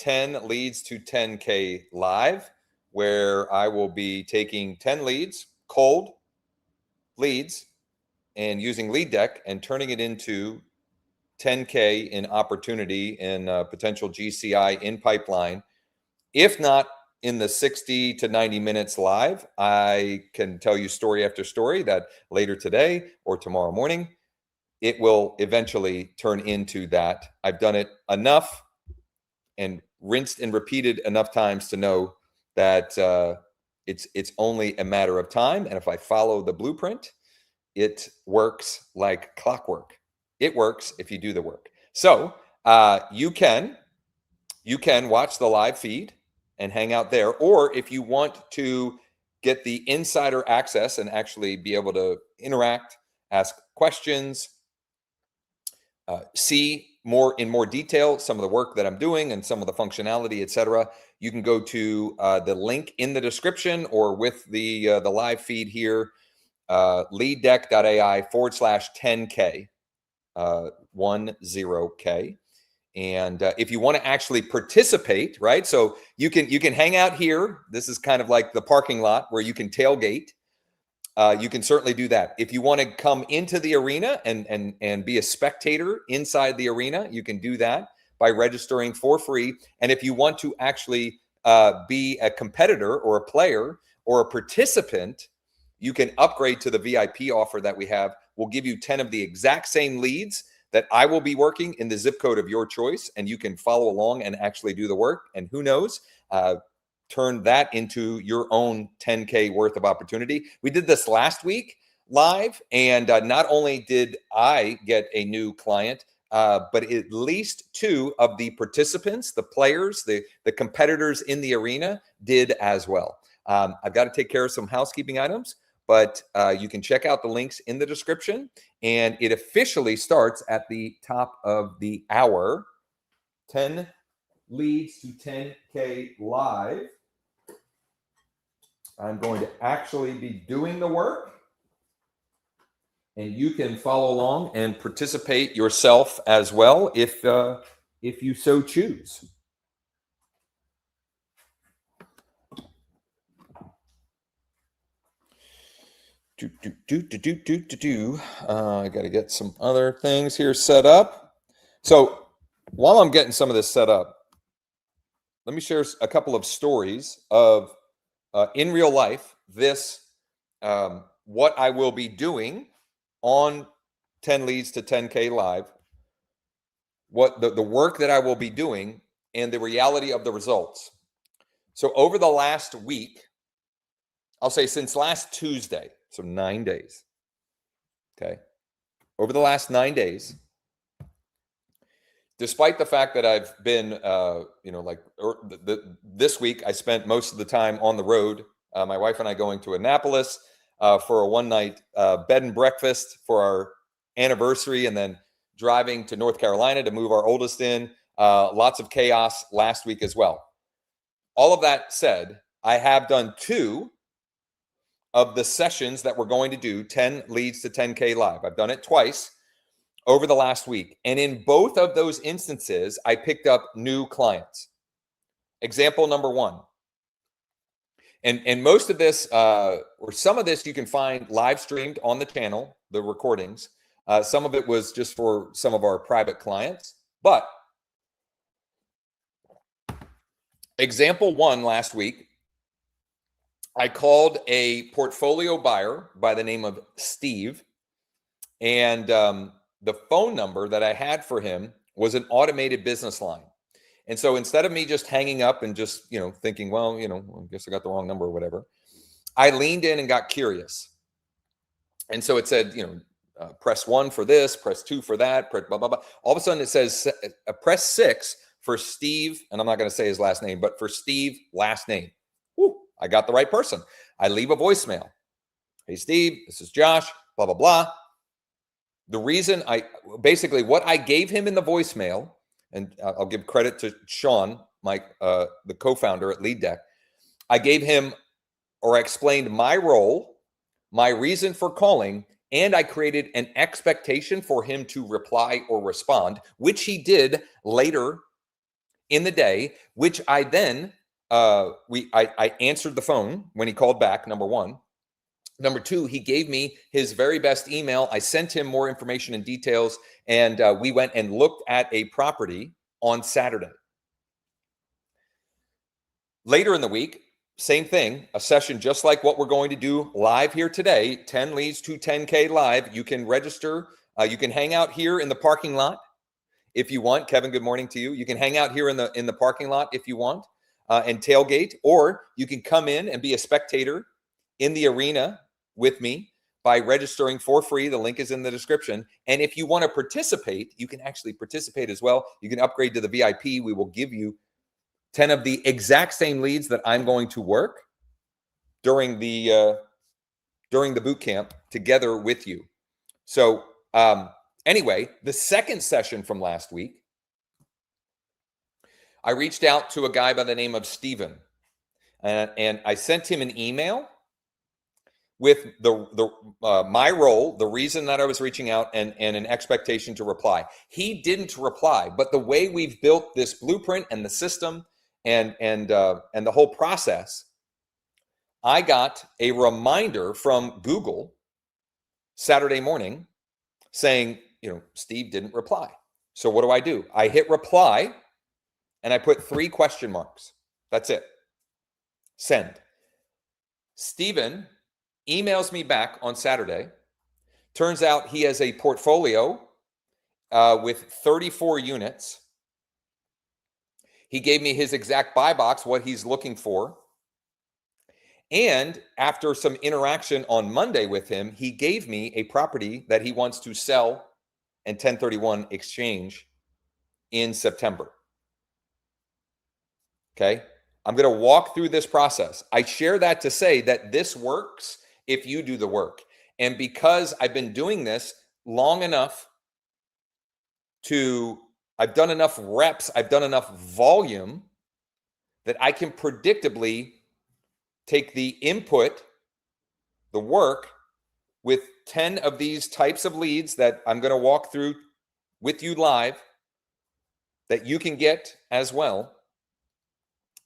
10 leads to 10K live, where I will be taking 10 leads, cold leads, and using LeadDeck and turning it into 10K in opportunity in potential GCI in pipeline. If not in the 60 to 90 minutes live, I can tell you story after story that later today or tomorrow morning, it will eventually turn into that. I've done it enough and rinsed and repeated enough times to know that it's only a matter of time. And if I follow the blueprint, it works like clockwork. It works if you do the work. So you can watch the live feed and hang out there. Or if you want to get the insider access and actually be able to interact, ask questions, see in more detail some of the work that I'm doing and some of the functionality, etc., you can go to the link in the description or with the live feed here, leaddeck.ai/10K, 10K. And if you want to actually participate, right? So you can hang out here. This is kind of like the parking lot where you can tailgate. You can certainly do that. If you want to come into the arena and be a spectator inside the arena, you can do that by registering for free. And if you want to actually be a competitor or a player or a participant, you can upgrade to the VIP offer that we have. We'll give you 10 of the exact same leads that I will be working in the zip code of your choice, and you can follow along and actually do the work. And who knows, turn that into your own 10K worth of opportunity. We did this last week live, and not only did I get a new client, but at least 2 of the participants, the players, the competitors in the arena did as well. I've got to take care of some housekeeping items, but you can check out the links in the description, and it officially starts at the top of the hour. 10 leads to 10K live. I'm going to actually be doing the work, and you can follow along and participate yourself as well if you so choose. I got to get some other things here set up. So while I'm getting some of this set up, let me share a couple of stories of in real life, what I will be doing on 10 leads to 10K live, what the work that I will be doing and the reality of the results. So over the last week, I'll say since last Tuesday, so 9 days, okay? Over the last 9 days, despite the fact that I've been, this week, I spent most of the time on the road. My wife and I going to Annapolis for a one-night bed and breakfast for our anniversary, and then driving to North Carolina to move our oldest in. Lots of chaos last week as well. All of that said, I have done 2 of the sessions that we're going to do, 10 leads to 10K live. I've done it twice over the last week. And in both of those instances, I picked up new clients. Example number 1. And most of this, or some of this, you can find live streamed on the channel, the recordings. Some of it was just for some of our private clients. But example 1 last week, I called a portfolio buyer by the name of Steve, and the phone number that I had for him was an automated business line. And so instead of me just hanging up and just, thinking, well, I guess I got the wrong number or whatever, I leaned in and got curious. And so it said, press 1 for this, press 2 for that, press blah, blah, blah. All of a sudden it says, press 6 for Steve, and I'm not going to say his last name, but for Steve, last name. Whew, I got the right person. I leave a voicemail. Hey, Steve, this is Josh, blah, blah, blah. The reason what I gave him in the voicemail, and I'll give credit to Sean, the co-founder at LeadDeck. I gave him, or I explained my role, my reason for calling, and I created an expectation for him to reply or respond, which he did later in the day, which I then, I answered the phone when he called back, number one. Number two, he gave me his very best email. I sent him more information and details, and we went and looked at a property on Saturday. Later in the week, same thing, a session just like what we're going to do live here today, 10 leads to 10K live. You can register. You can hang out here in the parking lot if you want. Kevin, good morning to you. You can hang out here in the parking lot if you want and tailgate, or you can come in and be a spectator in the arena with me by registering for free. The link is in the description. And if you want to participate, you can actually participate as well. You can upgrade to the VIP. We will give you 10 of the exact same leads that I'm going to work during the boot camp together with you. So anyway, the second session from last week, I reached out to a guy by the name of Steven, and I sent him an email with my role, the reason that I was reaching out, and an expectation to reply. He didn't reply, but the way we've built this blueprint and the system and the whole process, I got a reminder from Google Saturday morning saying, Steve didn't reply. So what do? I hit reply and I put 3 question marks. That's it. Send. Steven emails me back on Saturday. Turns out he has a portfolio with 34 units. He gave me his exact buy box, what he's looking for. And after some interaction on Monday with him, he gave me a property that he wants to sell and 1031 exchange in September. Okay. I'm going to walk through this process. I share that to say that this works if you do the work. And because I've been doing this long enough I've done enough reps, I've done enough volume that I can predictably take the input, the work, with 10 of these types of leads that I'm going to walk through with you live that you can get as well,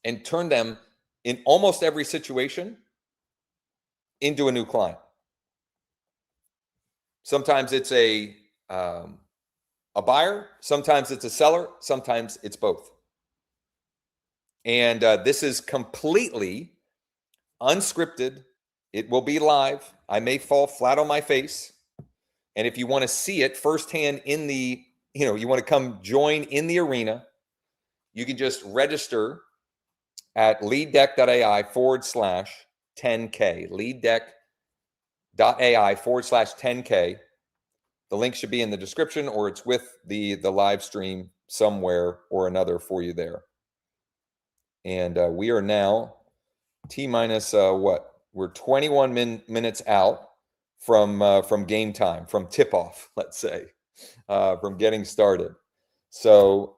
and turn them in almost every situation into a new client. Sometimes it's a buyer, sometimes it's a seller, sometimes it's both. And this is completely unscripted. It will be live. I may fall flat on my face. And if you want to see it firsthand in the, you want to come join in the arena, you can just register at LeadDeck.ai/10K. LeadDeck.ai/10K. The link should be in the description, or it's with the live stream somewhere or another for you there. And we are now T-minus what? We're 21 minutes out from game time, from tip-off, let's say, from getting started. So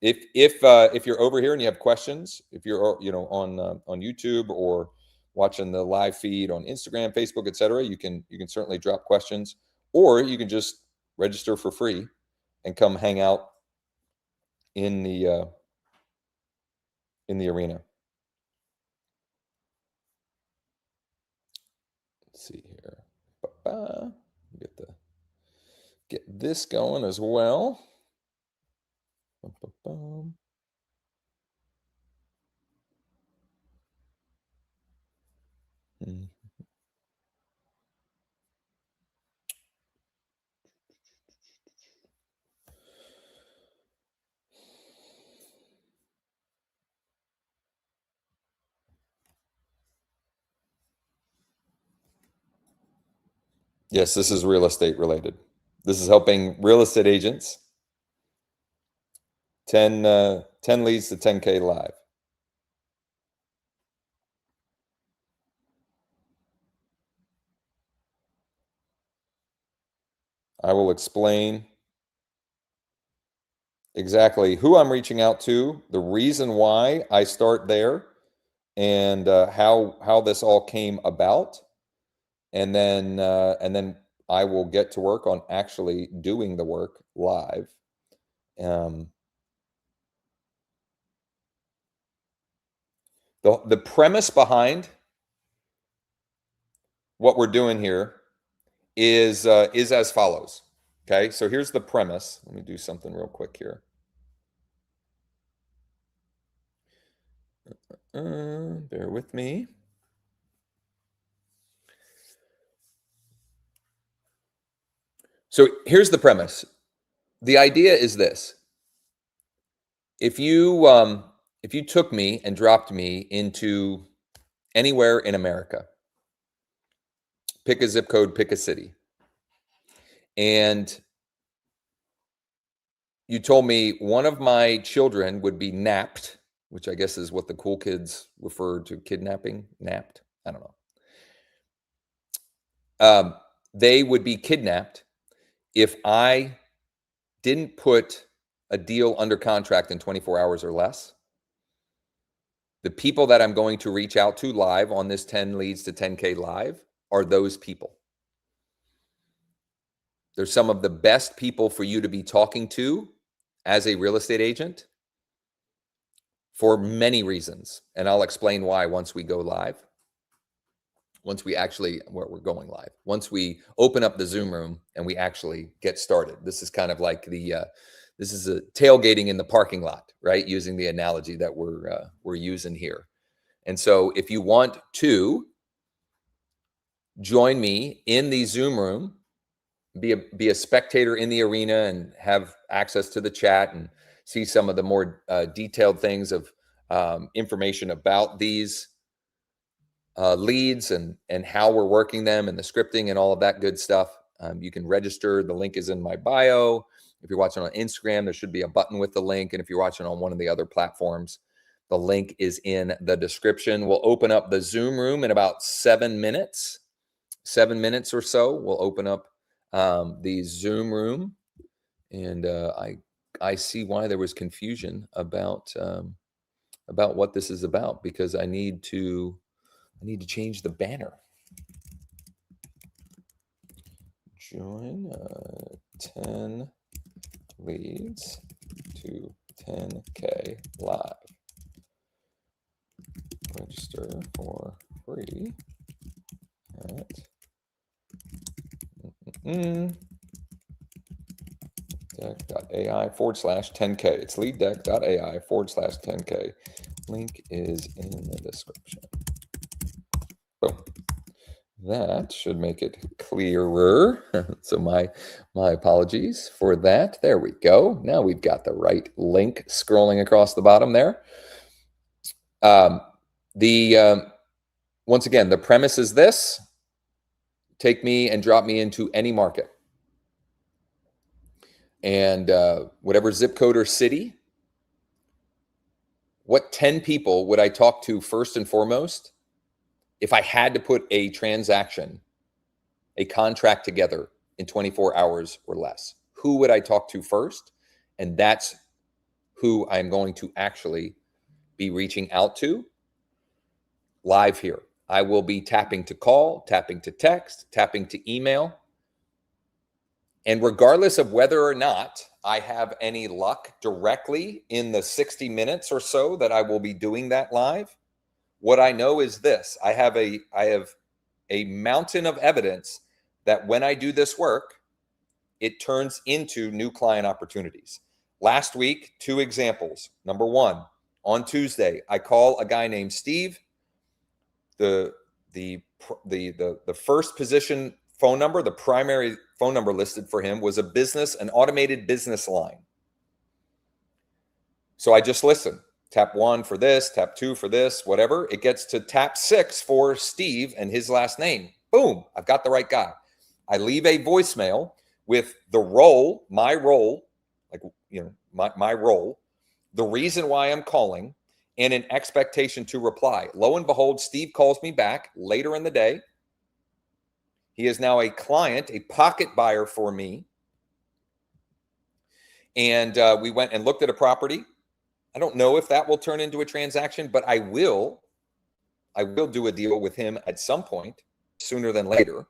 if you're over here and you have questions, if you're on YouTube or watching the live feed on Instagram, Facebook, etc., you can certainly drop questions, or you can just register for free and come hang out in the arena. Let's see here. Get this going as well. Yes, this is real estate related. This is helping real estate agents 10 leads to 10K live. I will explain exactly who I'm reaching out to, the reason why I start there, and how this all came about, and then I will get to work on actually doing the work live. The premise behind what we're doing here is as follows. Okay, so here's the premise. Let me do something real quick here. Bear with me. So here's the premise. The idea is this. If you took me and dropped me into anywhere in America, pick a zip code, pick a city, and you told me one of my children would be napped, which I guess is what the cool kids refer to kidnapping, napped. I don't know. They would be kidnapped if I didn't put a deal under contract in 24 hours or less. The people that I'm going to reach out to live on this 10 leads to 10K live are those people. They're some of the best people for you to be talking to as a real estate agent for many reasons. And I'll explain why once we go live. Once we actually, we're going live. Once we open up the Zoom room and we actually get started. This is kind of like this is a tailgating in the parking lot, right? Using the analogy that we're using here. And so if you want to join me in the Zoom room, be a spectator in the arena and have access to the chat and see some of the more detailed things of information about these leads and how we're working them and the scripting and all of that good stuff. You can register. The link is in my bio. If you're watching on Instagram, there should be a button with the link. And if you're watching on one of the other platforms, the link is in the description. We'll open up the Zoom room in about 7 minutes. 7 minutes or so. We'll open up the Zoom room. And I see why there was confusion about what this is about, because I need to change the banner. Join 10 leads to 10K live. Register for free at LeadDeck.ai/10K. It's LeadDeck.ai/10K. Link is in the description. Boom. That should make it clearer. So my apologies for that. There we go. Now we've got the right link scrolling across the bottom there. Once again, the premise is this: take me and drop me into any market, and whatever zip code or city. What 10 people would I talk to first and foremost if I had to put a transaction, a contract together in 24 hours or less? Who would I talk to first? And that's who I'm going to actually be reaching out to live here. I will be tapping to call, tapping to text, tapping to email. And regardless of whether or not I have any luck directly in the 60 minutes or so that I will be doing that live, what I know is this: I have a mountain of evidence that when I do this work, it turns into new client opportunities. Last week, 2 examples. Number 1, on Tuesday, I call a guy named Steve. The first position phone number, the primary phone number listed for him was an automated business line. So I just listen. Tap 1 for this, tap 2 for this, whatever. It gets to tap 6 for Steve and his last name. Boom, I've got the right guy. I leave a voicemail with the role, my role, like, my role, the reason why I'm calling, and an expectation to reply. Lo and behold, Steve calls me back later in the day. He is now a client, a pocket buyer for me. And we went and looked at a property. I don't know if that will turn into a transaction, but I will do a deal with him at some point, sooner than later.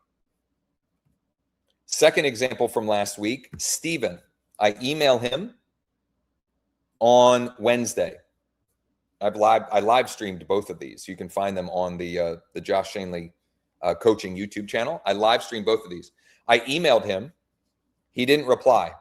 Second example from last week, Steven. I email him on Wednesday. I live streamed both of these. You can find them on the Josh Shanley coaching YouTube channel. I live streamed both of these. I emailed him. He didn't reply.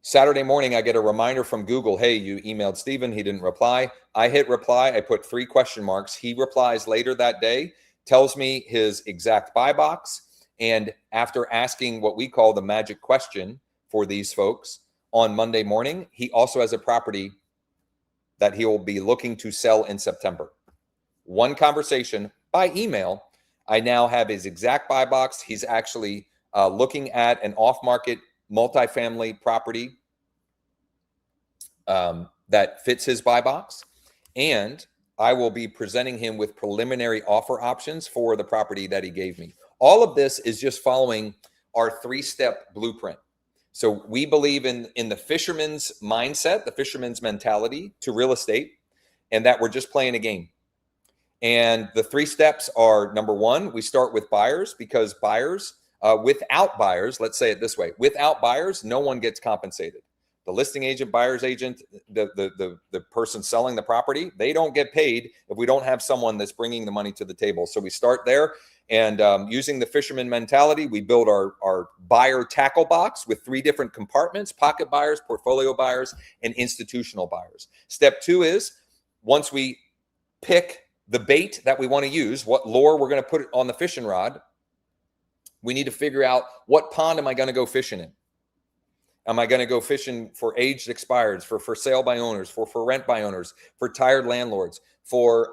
Saturday morning, I get a reminder from Google. Hey, you emailed Steven. He didn't reply. I hit reply. I put 3 question marks. He replies later that day, tells me his exact buy box. And after asking what we call the magic question for these folks on Monday morning, he also has a property that he will be looking to sell in September. One conversation by email. I now have his exact buy box. He's actually looking at an off-market multifamily property that fits his buy box. And I will be presenting him with preliminary offer options for the property that he gave me. All of this is just following our 3-step blueprint. So we believe in the fisherman's mindset, the fisherman's mentality to real estate, and that we're just playing a game. And the 3 steps are, number 1, we start with buyers, because buyers, without buyers, let's say it this way, without buyers, no one gets compensated. The listing agent, buyer's agent, the person selling the property, they don't get paid if we don't have someone that's bringing the money to the table. So we start there. And using the fisherman mentality, we build our buyer tackle box with 3 different compartments: pocket buyers, portfolio buyers, and institutional buyers. Step 2 is, once we pick the bait that we want to use, what lure we're going to put on the fishing rod, we need to figure out, what pond am I going to go fishing in? Am I going to go fishing for aged expireds, for sale by owners, for rent by owners, for tired landlords, for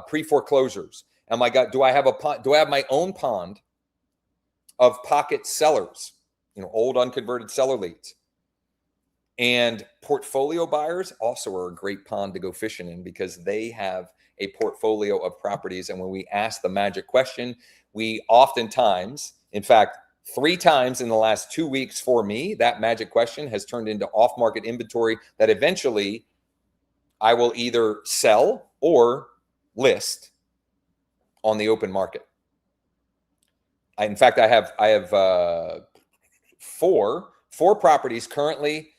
pre-foreclosures? Do I have my own pond of pocket sellers, old unconverted seller leads? And portfolio buyers also are a great pond to go fishing in, because they have a portfolio of properties. And when we ask the magic question, we oftentimes, in fact, 3 times in the last 2 weeks for me, that magic question has turned into off-market inventory that eventually I will either sell or list on the open market. In fact, I have 4 properties currently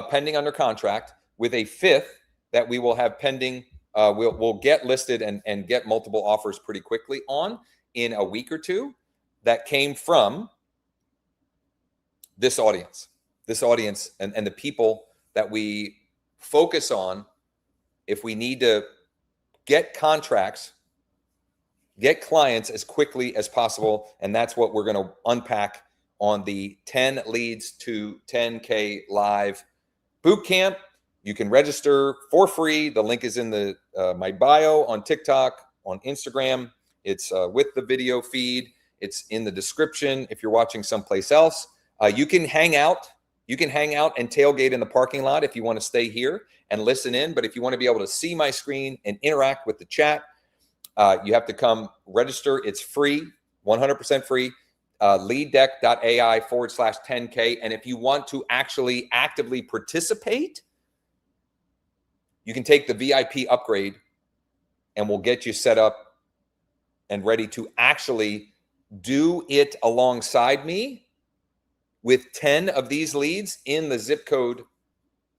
pending under contract, with a 5th that we will have pending. We'll get listed and get multiple offers pretty quickly on in a week or 2. That came from this audience and the people that we focus on. If we need to get contracts, get clients as quickly as possible. And that's what we're going to unpack on the 10 Leads to 10K live boot camp. You can register for free. The link is in my bio on TikTok, on Instagram. It's with the video feed. It's in the description if you're watching someplace else. You can hang out. You can hang out and tailgate in the parking lot if you want to stay here and listen in. But if you want to be able to see my screen and interact with the chat, you have to come register. It's free, 100% free. LeadDeck.ai/10K. And if you want to actually actively participate, you can take the VIP upgrade, and we'll get you set up and ready to actually do it alongside me with 10 of these leads in the zip code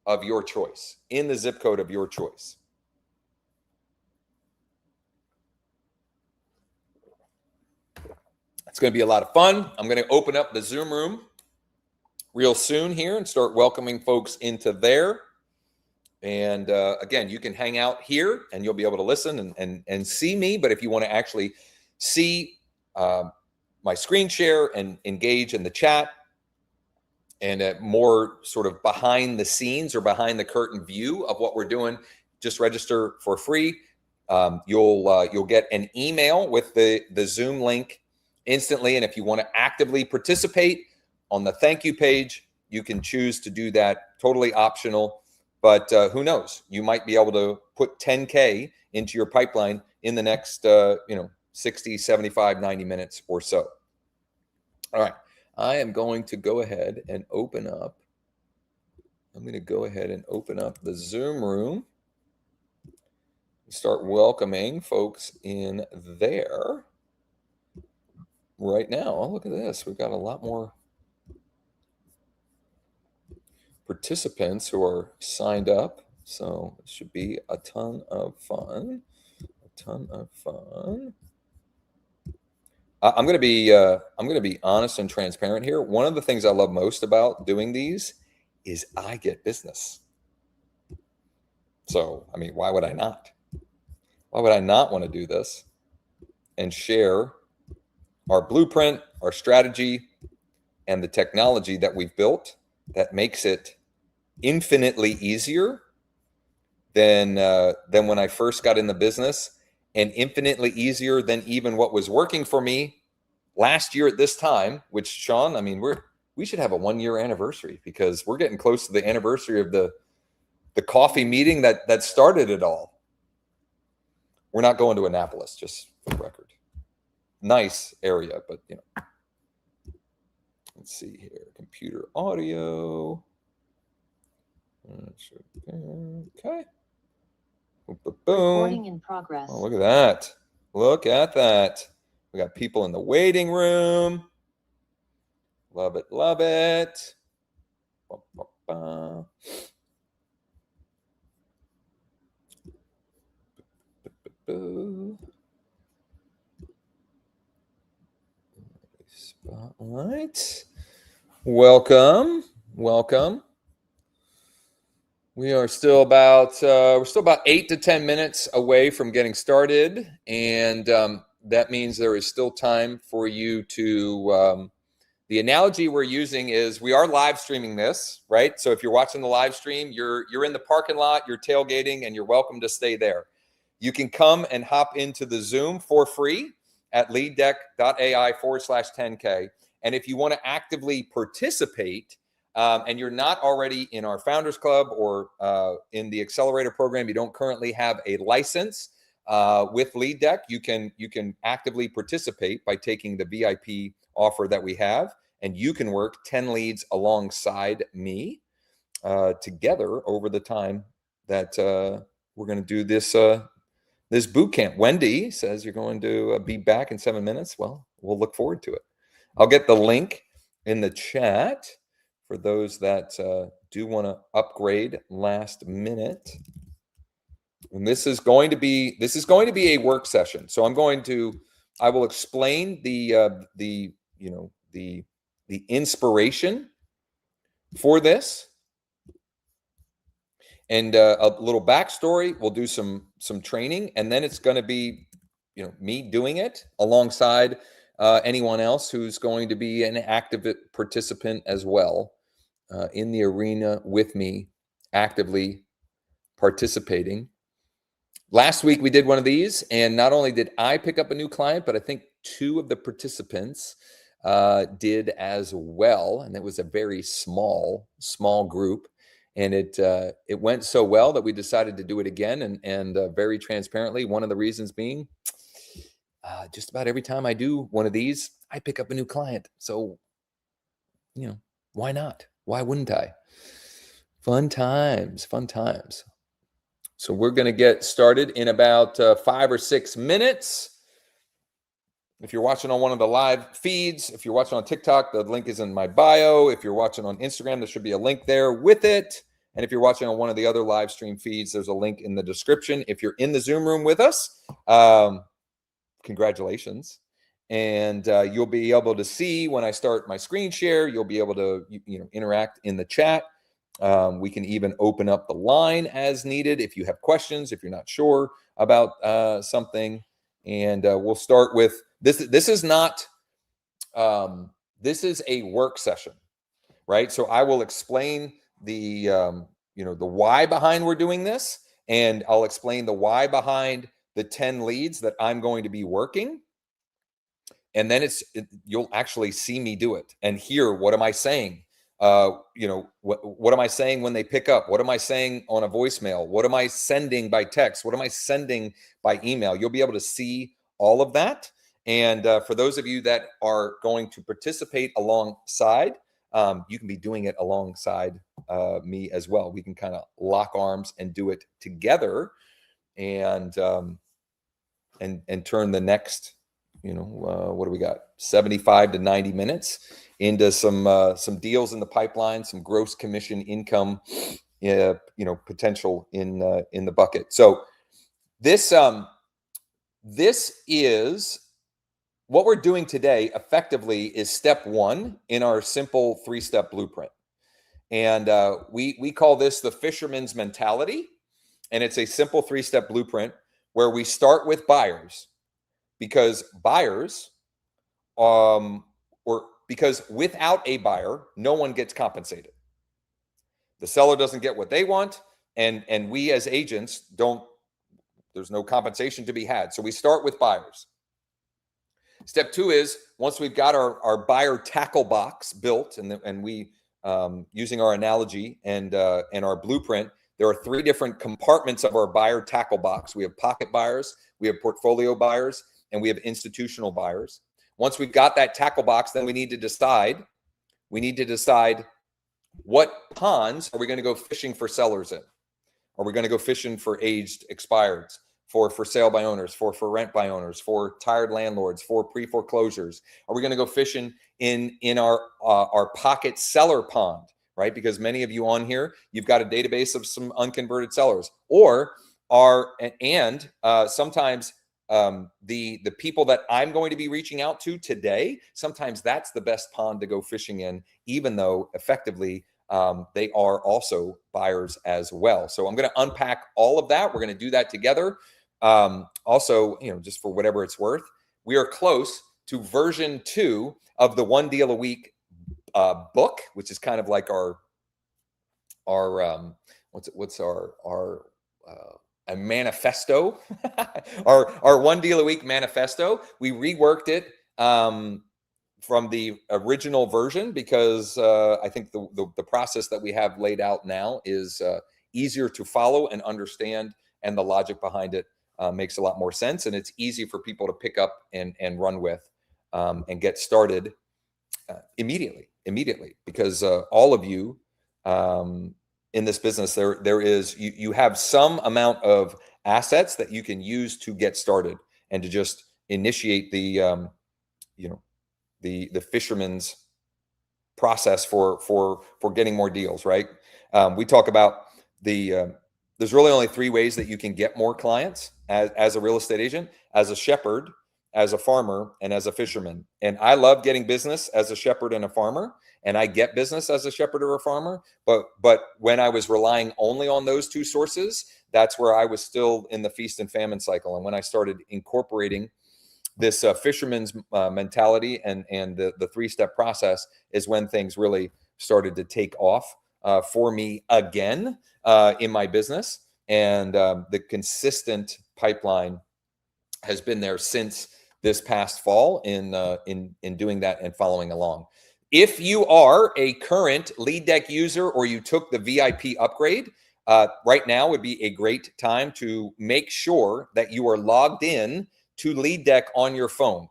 of your choice. It's going to be a lot of fun. I'm going to open up the Zoom room real soon here and start welcoming folks into there. And again, you can hang out here and you'll be able to listen and see me. But if you want to actually see my screen share and engage in the chat, and a more sort of behind the scenes or behind the curtain view of what we're doing, just register for free. You'll get an email with the Zoom link instantly. And if you want to actively participate on the thank you page, you can choose to do that. Totally optional. But who knows? You might be able to put 10K into your pipeline in the next 60, 75, 90 minutes or so. All right. I am going to go ahead and open up. I'm going to go ahead and open up the Zoom room. Start welcoming folks in there right now. Oh, look at this. We've got a lot more participants who are signed up. So it should be a ton of fun. I'm going to be honest and transparent here. One of the things I love most about doing these is I get business. So, I mean, why would I not? Why would I not want to do this and share our blueprint, our strategy, and the technology that we've built that makes it infinitely easier than when I first got in the business, and infinitely easier than even what was working for me last year at this time, which, Sean, I mean, we should have a 1-year anniversary, because we're getting close to the anniversary of the coffee meeting that started it all. We're not going to Annapolis, just for the record. Nice area, but you know. Let's see here. Computer audio. Okay. Boom, boom, boom. Recording in progress. Oh, look at that. Look at that. We got people in the waiting room. Love it. Love it. Ba, ba, ba. Spotlight. Welcome. Welcome. We are still about we're still about 8 to 10 minutes away from getting started, and that means there is still time for you to. The analogy we're using is we are live streaming this, right? So if you're watching the live stream, you're in the parking lot, you're tailgating, and you're welcome to stay there. You can come and hop into the Zoom for free at leaddeck.ai/10K, and if you want to actively participate. And you're not already in our Founders Club or in the Accelerator program, you don't currently have a license with LeadDeck, you can actively participate by taking the VIP offer that we have, and you can work 10 leads alongside me together over the time that we're going to do this this boot camp. Wendy says you're going to be back in 7 minutes. Well, we'll look forward to it. I'll get the link in the chat for those that do want to upgrade last minute. And this is going to be a work session. So I will explain the inspiration for this, and a little backstory. We'll do some training, and then it's going to be me doing it alongside anyone else who's going to be an active participant as well in the arena with me, actively participating. Last week we did one of these, and not only did I pick up a new client, but I think 2 of the participants did as well, and it was a very small group, and it went so well that we decided to do it again, and very transparently, one of the reasons being just about every time I do one of these, I pick up a new client. So, why not? Why wouldn't I? Fun times. So we're going to get started in about 5 or 6 minutes. If you're watching on one of the live feeds, if you're watching on TikTok, the link is in my bio. If you're watching on Instagram, there should be a link there with it. And if you're watching on one of the other live stream feeds, there's a link in the description. If you're in the Zoom room with us, congratulations. And you'll be able to see when I start my screen share. You'll be able to interact in the chat. We can even open up the line as needed if you have questions, if you're not sure about something. And we'll start with this. This is not, this is a work session, right? So I will explain the, the why behind we're doing this. And I'll explain the why behind the 10 leads that I'm going to be working. And then you'll actually see me do it and hear, what am I saying? What am I saying when they pick up? What am I saying on a voicemail? What am I sending by text? What am I sending by email? You'll be able to see all of that. And for those of you that are going to participate alongside, you can be doing it alongside me as well. We can kind of lock arms and do it together, and turn the next, what do we got? 75 to 90 minutes into some deals in the pipeline, some gross commission income potential in the bucket. So this is what we're doing today. Effectively, is step one in our simple 3-step blueprint, and we call this the fisherman's mentality. And it's a simple 3-step blueprint where we start with buyers, because buyers, because without a buyer, no one gets compensated. The seller doesn't get what they want, and we as agents don't. There's no compensation to be had. So we start with buyers. Step two is, once we've got our buyer tackle box built, and we using our analogy and our blueprint, there are 3 different compartments of our buyer tackle box. We have pocket buyers, we have portfolio buyers, and we have institutional buyers. Once we've got that tackle box, then we need to decide what ponds are we going to go fishing for sellers in. Are we going to go fishing for aged expireds, for sale by owners, for rent by owners, for tired landlords, for pre-foreclosures? Are we going to go fishing in our pocket seller pond, right? Because many of you on here, you've got a database of some unconverted sellers, or sometimes the people that I'm going to be reaching out to today, sometimes that's the best pond to go fishing in, even though effectively they are also buyers as well. So I'm going to unpack all of that. We're going to do that together. Also, just for whatever it's worth, we are close to version 2 of the 1 Deal a Week book, which is kind of like our a manifesto, our 1 Deal a Week manifesto. We reworked it from the original version because I think the process that we have laid out now is easier to follow and understand, and the logic behind it makes a lot more sense, and it's easy for people to pick up and run with and get started immediately, because all of you in this business, there is you have some amount of assets that you can use to get started and to just initiate the fisherman's process for getting more deals, right? We talk about there's really only 3 ways that you can get more clients as a real estate agent: as a shepherd, as a farmer, and as a fisherman. And I love getting business as a shepherd and a farmer, and I get business as a shepherd or a farmer. But when I was relying only on those 2 sources, that's where I was still in the feast and famine cycle. And when I started incorporating this fisherman's mentality and the 3-step process, is when things really started to take off for me again in my business. And the consistent pipeline has been there since this past fall in doing that and following along. If you are a current LeadDeck user or you took the VIP upgrade, right now would be a great time to make sure that you are logged in to LeadDeck on your phone.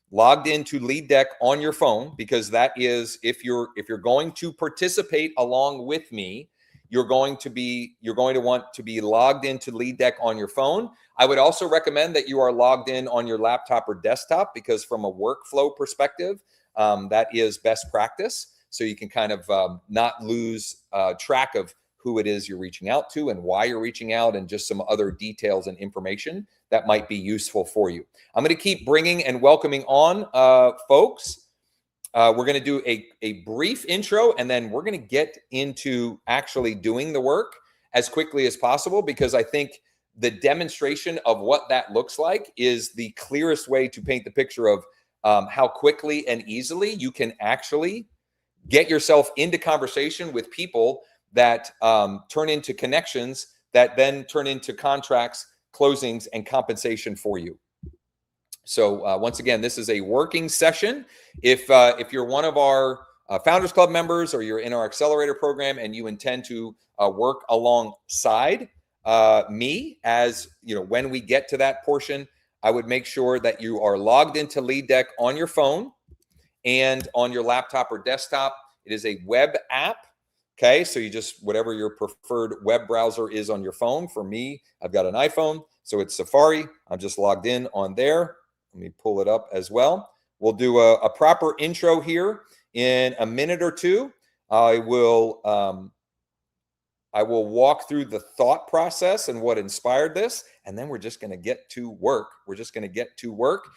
Logged into LeadDeck on your phone, because that is, if you're going to participate along with me, you're going to want to be logged into LeadDeck on your phone. I would also recommend that you are logged in on your laptop or desktop, because from a workflow perspective, that is best practice. So you can kind of not lose track of who it is you're reaching out to and why you're reaching out, and just some other details and information that might be useful for you. I'm going to keep bringing and welcoming on folks. We're going to do a brief intro, and then we're going to get into actually doing the work as quickly as possible, because I think the demonstration of what that looks like is the clearest way to paint the picture of how quickly and easily you can actually get yourself into conversation with people that turn into connections that then turn into contracts, closings, and compensation for you. So once again, this is a working session. If you're one of our Founders Club members, or you're in our accelerator program and you intend to work alongside me, as when we get to that portion, I would make sure that you are logged into LeadDeck on your phone and on your laptop or desktop. It is a web app. Okay, so you just, whatever your preferred web browser is on your phone. For me, I've got an iPhone, so it's Safari. I'm just logged in on there. Let me pull it up as well. We'll do a proper intro here in a minute or two. I will I will walk through the thought process and what inspired this, and then we're just going to get to work. We're just going to get to work.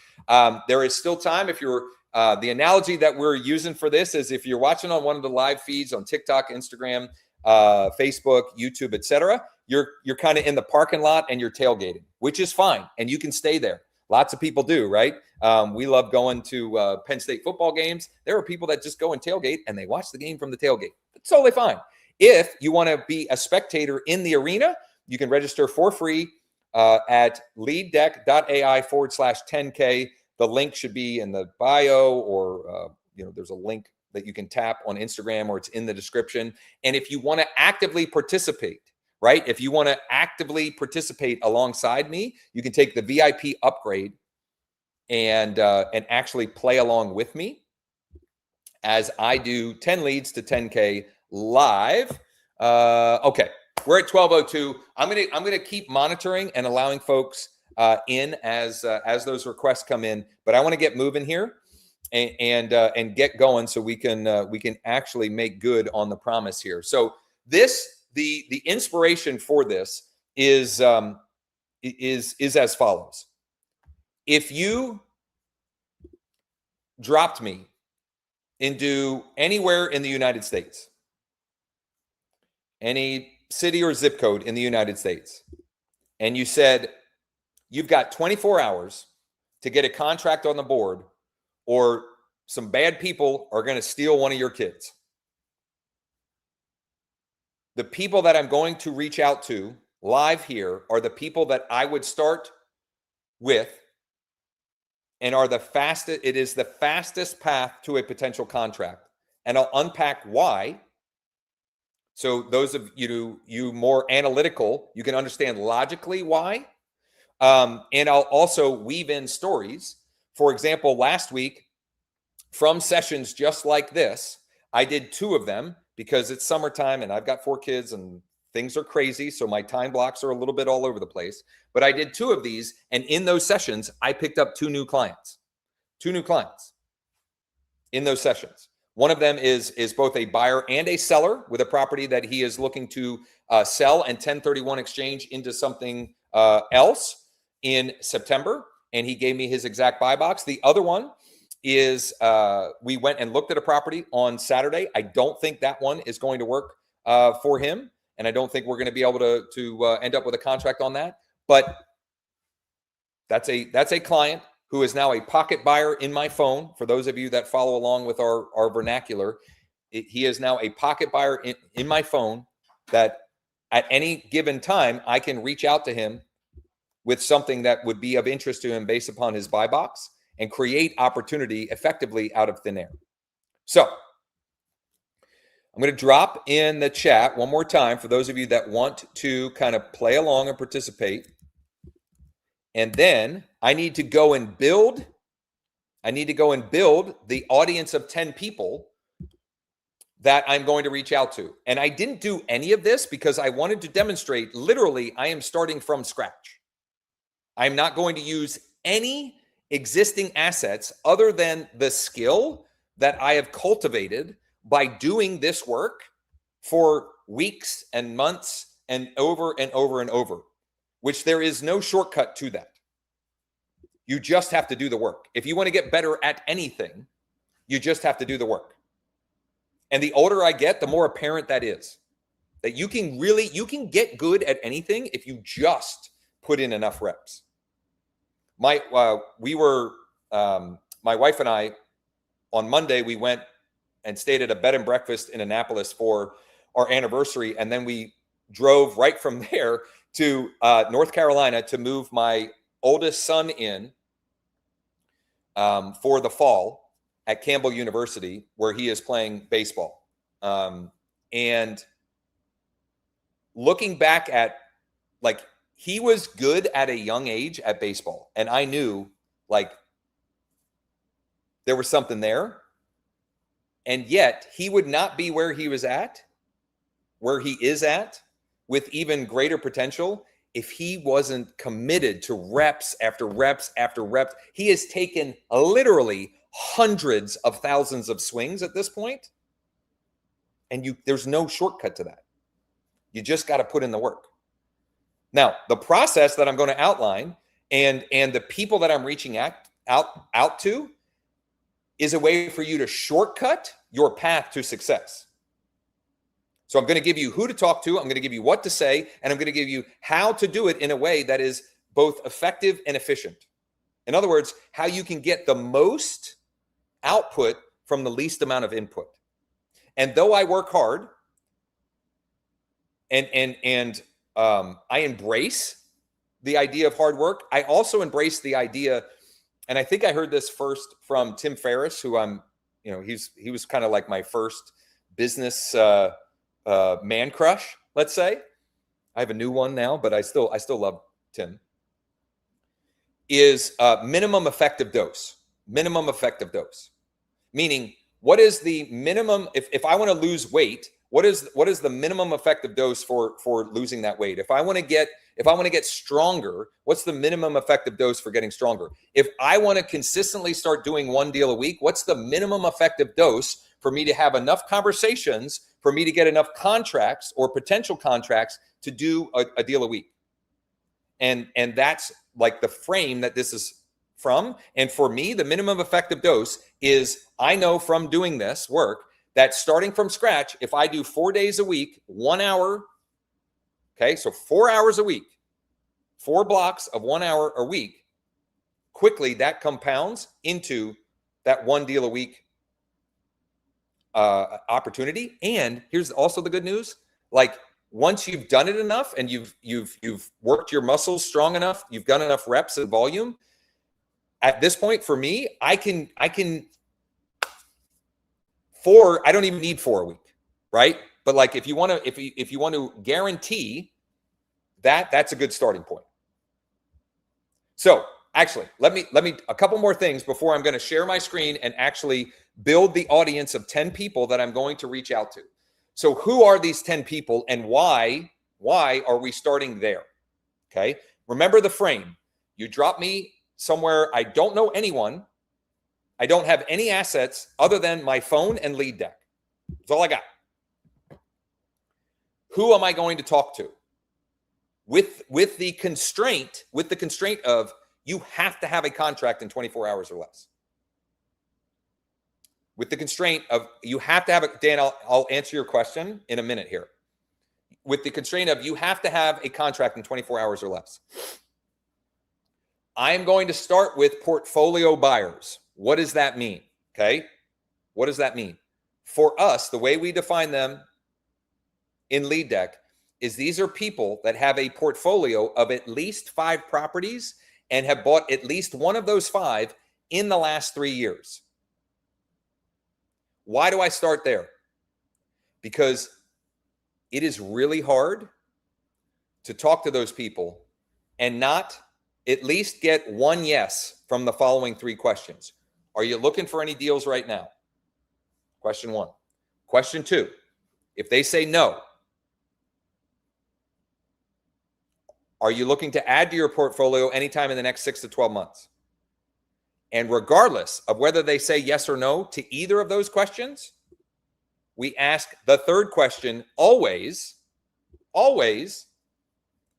There is still time. If you're the analogy that we're using for this is if you're watching on one of the live feeds on TikTok, Instagram, Facebook, YouTube, etc., you're kind of in the parking lot and you're tailgating, which is fine, and you can stay there. Lots of people do, right? We love going to Penn State football games. There are people that just go and tailgate and they watch the game from the tailgate. It's totally fine. If you want to be a spectator in the arena, you can register for free at leaddeck.ai/10K. The link should be in the bio, or there's a link that you can tap on Instagram, or it's in the description. And if you want to actively participate, right? If you want to actively participate alongside me, you can take the VIP upgrade and actually play along with me as I do 10 leads to 10K live. Okay, we're at 12:02. I'm gonna keep monitoring and allowing folks in as those requests come in, but I want to get moving here and get going so we can actually make good on the promise here. So the inspiration for this is as follows. If you dropped me into anywhere in the United States, any city or zip code in the United States, and you said, you've got 24 hours to get a contract on the board, or some bad people are going to steal one of your kids. The people that I'm going to reach out to live here are the people that I would start with and are the fastest. It is the fastest path to a potential contract. And I'll unpack why. So those of you more analytical, you can understand logically why. And I'll also weave in stories. For example, last week, from sessions just like this, I did 2 of them because it's summertime and I've got 4 kids and things are crazy. So my time blocks are a little bit all over the place. But I did 2 of these. And in those sessions, I picked up 2 new clients. 2 new clients in those sessions. One of them is both a buyer and a seller with a property that he is looking to sell and 1031 exchange into something else in September. And he gave me his exact buy box. The other one is we went and looked at a property on Saturday. I don't think that one is going to work for him. And I don't think we're going to be able to end up with a contract on that. But that's a client who is now a pocket buyer in my phone. For those of you that follow along with our vernacular, he is now a pocket buyer in my phone that at any given time, I can reach out to him with something that would be of interest to him based upon his buy box and create opportunity effectively out of thin air. So I'm going to drop in the chat one more time for those of you that want to kind of play along and participate. And then I need to go and build the audience of 10 people that I'm going to reach out to. And I didn't do any of this because I wanted to demonstrate, literally, I am starting from scratch. I'm not going to use any existing assets other than the skill that I have cultivated by doing this work for weeks and months and over and over and over, which there is no shortcut to that. You just have to do the work. If you want to get better at anything, you just have to do the work. And the older I get, the more apparent that is. That you can get good at anything if you just put in enough reps. My wife and I, on Monday, we went and stayed at a bed and breakfast in Annapolis for our anniversary. And then we drove right from there to North Carolina to move my oldest son in for the fall at Campbell University, where he is playing baseball. And looking back at, like, he was good at a young age at baseball. And I knew, like, there was something there. And yet he would not be where he is at, with even greater potential, if he wasn't committed to reps after reps after reps. He has taken literally hundreds of thousands of swings at this point. And there's no shortcut to that. You just got to put in the work. Now, the process that I'm going to outline and the people that I'm reaching out to is a way for you to shortcut your path to success. So I'm going to give you who to talk to, I'm going to give you what to say, and I'm going to give you how to do it in a way that is both effective and efficient. In other words, how you can get the most output from the least amount of input. And though I work hard and I embrace the idea of hard work, I also embrace the idea, and I think I heard this first from Tim Ferriss, who he was kind of like my first business man crush, let's say. I have a new one now, but I still love Tim. Is minimum effective dose. Minimum effective dose. Meaning, what is the minimum, if I want to lose weight, what is the minimum effective dose for losing that weight? If I want to get stronger, what's the minimum effective dose for getting stronger? If I want to consistently start doing one deal a week, what's the minimum effective dose for me to have enough conversations, for me to get enough contracts or potential contracts to do a deal a week? And that's like the frame that this is from. And for me, the minimum effective dose is, I know from doing this work that starting from scratch, if I do 4 days a week, 1 hour, okay, so 4 hours a week, 4 blocks of 1 hour a week, quickly that compounds into that one deal a week opportunity. And here's also the good news. Like, once you've done it enough and you've worked your muscles strong enough, you've done enough reps and volume, at this point for me, I don't even need 4 a week, right? But like, if you want to guarantee that, that's a good starting point. So actually, let me a couple more things before I'm going to share my screen and actually build the audience of 10 people that I'm going to reach out to. So who are these 10 people and why are we starting there? Okay. Remember the frame. You drop me somewhere I don't know anyone. I don't have any assets other than my phone and LeadDeck. That's all I got. Who am I going to talk to? With the constraint of you have to have a contract in 24 hours or less. With the constraint of you have to have it, Dan, I'll answer your question in a minute here. With the constraint of you have to have a contract in 24 hours or less. I'm going to start with portfolio buyers. What does that mean? Okay. What does that mean? For us, the way we define them in LeadDeck is these are people that have a portfolio of at least 5 properties and have bought at least one of those 5 in the last 3 years. Why do I start there? Because it is really hard to talk to those people and not at least get one yes from the following 3 questions. Are you looking for any deals right now? Question 1. Question 2, if they say no, are you looking to add to your portfolio anytime in the next 6 to 12 months? And regardless of whether they say yes or no to either of those questions, we ask the third question always,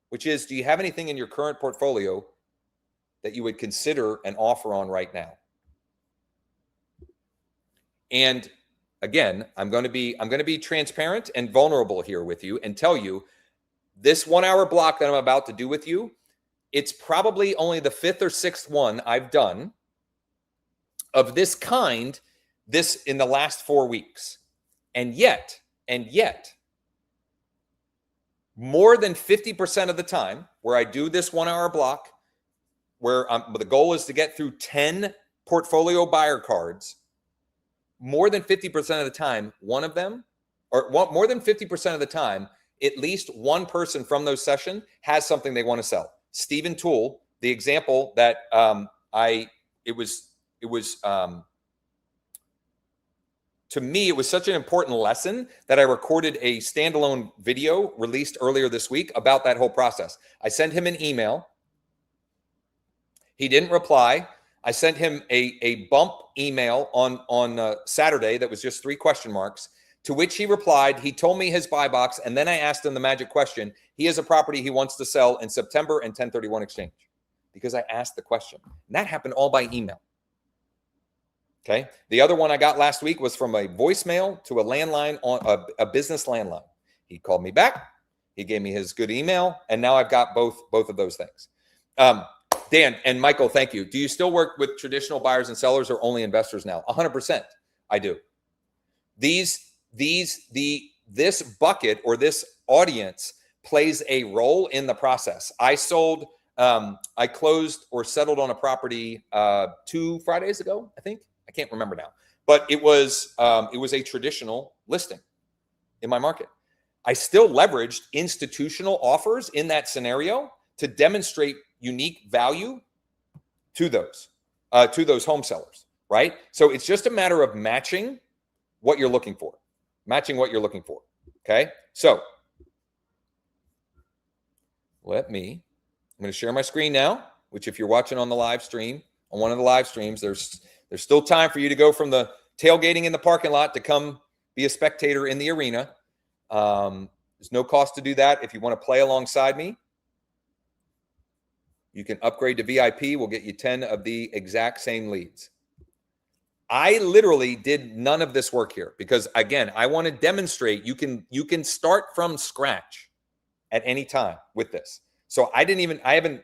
which is, do you have anything in your current portfolio that you would consider an offer on right now? And again, I'm going to be transparent and vulnerable here with you and tell you this 1 hour block that I'm about to do with you, it's probably only the 5th or 6th one I've done of this kind, this in the last 4 weeks. And yet, more than 50% of the time where I do this 1 hour block, where the goal is to get through 10 portfolio buyer cards, more than 50% of the time, more than 50% of the time, at least one person from those sessions has something they want to sell. Stephen Toole, the example that to me, it was such an important lesson that I recorded a standalone video released earlier this week about that whole process. I sent him an email. He didn't reply. I sent him a bump email on Saturday that was just 3 question marks To which he replied, he told me his buy box, and then I asked him the magic question. He has a property he wants to sell in September and 1031 exchange, because I asked the question. And that happened all by email. Okay. The other one I got last week was from a voicemail to a landline, on a business landline. He called me back. He gave me his good email, and now I've got both of those things. Dan and Michael, thank you. Do you still work with traditional buyers and sellers, or only investors now? 100%. I do. This bucket or this audience plays a role in the process. I closed or settled on a property 2 Fridays ago, I think. I can't remember now, but it was a traditional listing in my market. I still leveraged institutional offers in that scenario to demonstrate unique value to those home sellers, right? So it's just a matter of matching what you're looking for. Okay. So I'm going to share my screen now, which if you're watching on the live stream, on one of the live streams, there's still time for you to go from the tailgating in the parking lot to come be a spectator in the arena. There's no cost to do that. If you want to play alongside me, you can upgrade to VIP. We'll get you 10 of the exact same leads. I literally did none of this work here because, again, I want to demonstrate you can start from scratch at any time with this. So I haven't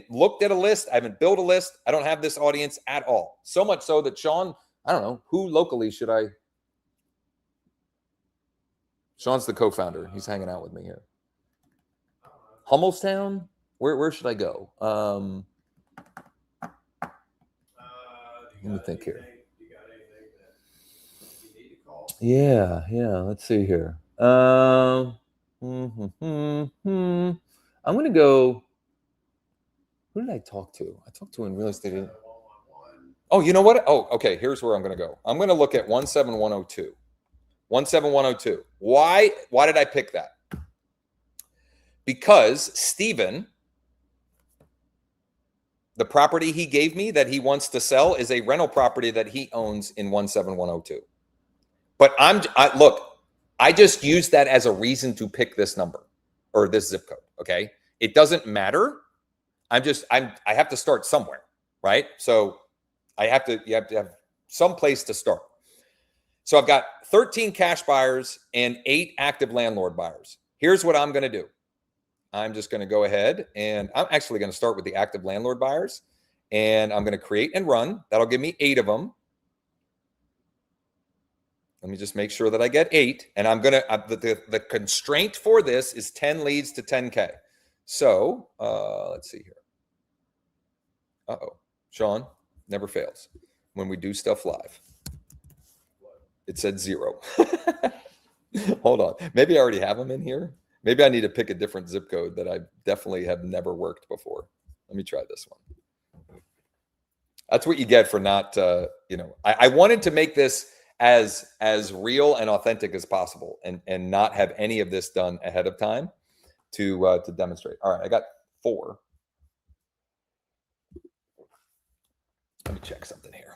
looked at a list. I haven't built a list. I don't have this audience at all. So much so that Sean, I don't know, who locally should I? Sean's the co-founder. He's hanging out with me here. Hummelstown? Where should I go? Let me think here. Yeah. Let's see here. I'm going to go. Who did I talk to? I talked to in real estate. Oh, you know what? Oh, okay. Here's where I'm going to go. I'm going to look at 17102. 17102. Why did I pick that? Because Steven, the property he gave me that he wants to sell is a rental property that he owns in 17102. But I just use that as a reason to pick this number or this zip code. Okay. It doesn't matter. I have to start somewhere, right? So you have to have some place to start. So I've got 13 cash buyers and 8 active landlord buyers. Here's what I'm going to do. I'm just going to go ahead and I'm actually going to start with the active landlord buyers, and I'm going to create and run. That'll give me 8 of them. Let me just make sure that I get 8. And I'm going to, the constraint for this is 10 leads to 10K. So let's see here. Uh-oh. Sean, never fails when we do stuff live. It said 0. Hold on. Maybe I already have them in here. Maybe I need to pick a different zip code that I definitely have never worked before. Let me try this one. That's what you get for not, I wanted to make this as real and authentic as possible and not have any of this done ahead of time to demonstrate. All right, I got 4. Let me check something here.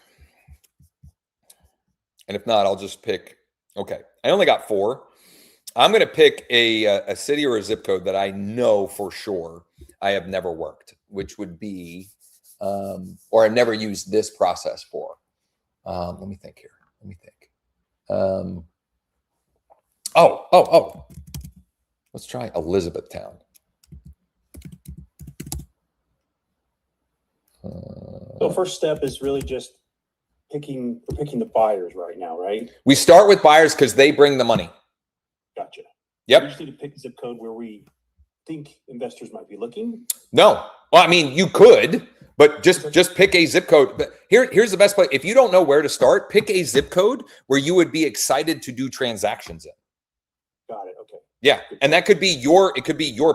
And if not, I'll just pick, okay, I only got 4. I'm going to pick a city or a zip code that I know for sure I have never worked, which would be, or I've never used this process for. Let me think here. Let me think. Let's try Elizabethtown. So first step is really just picking the buyers right now, right? We start with buyers because they bring the money. Gotcha. Yep. We just need to pick a zip code where we think investors might be looking. No. Well, I mean, you could, but just pick a zip code. But here's the best place. If you don't know where to start, pick a zip code where you would be excited to do transactions in. Got it. Okay. Yeah. And that could be your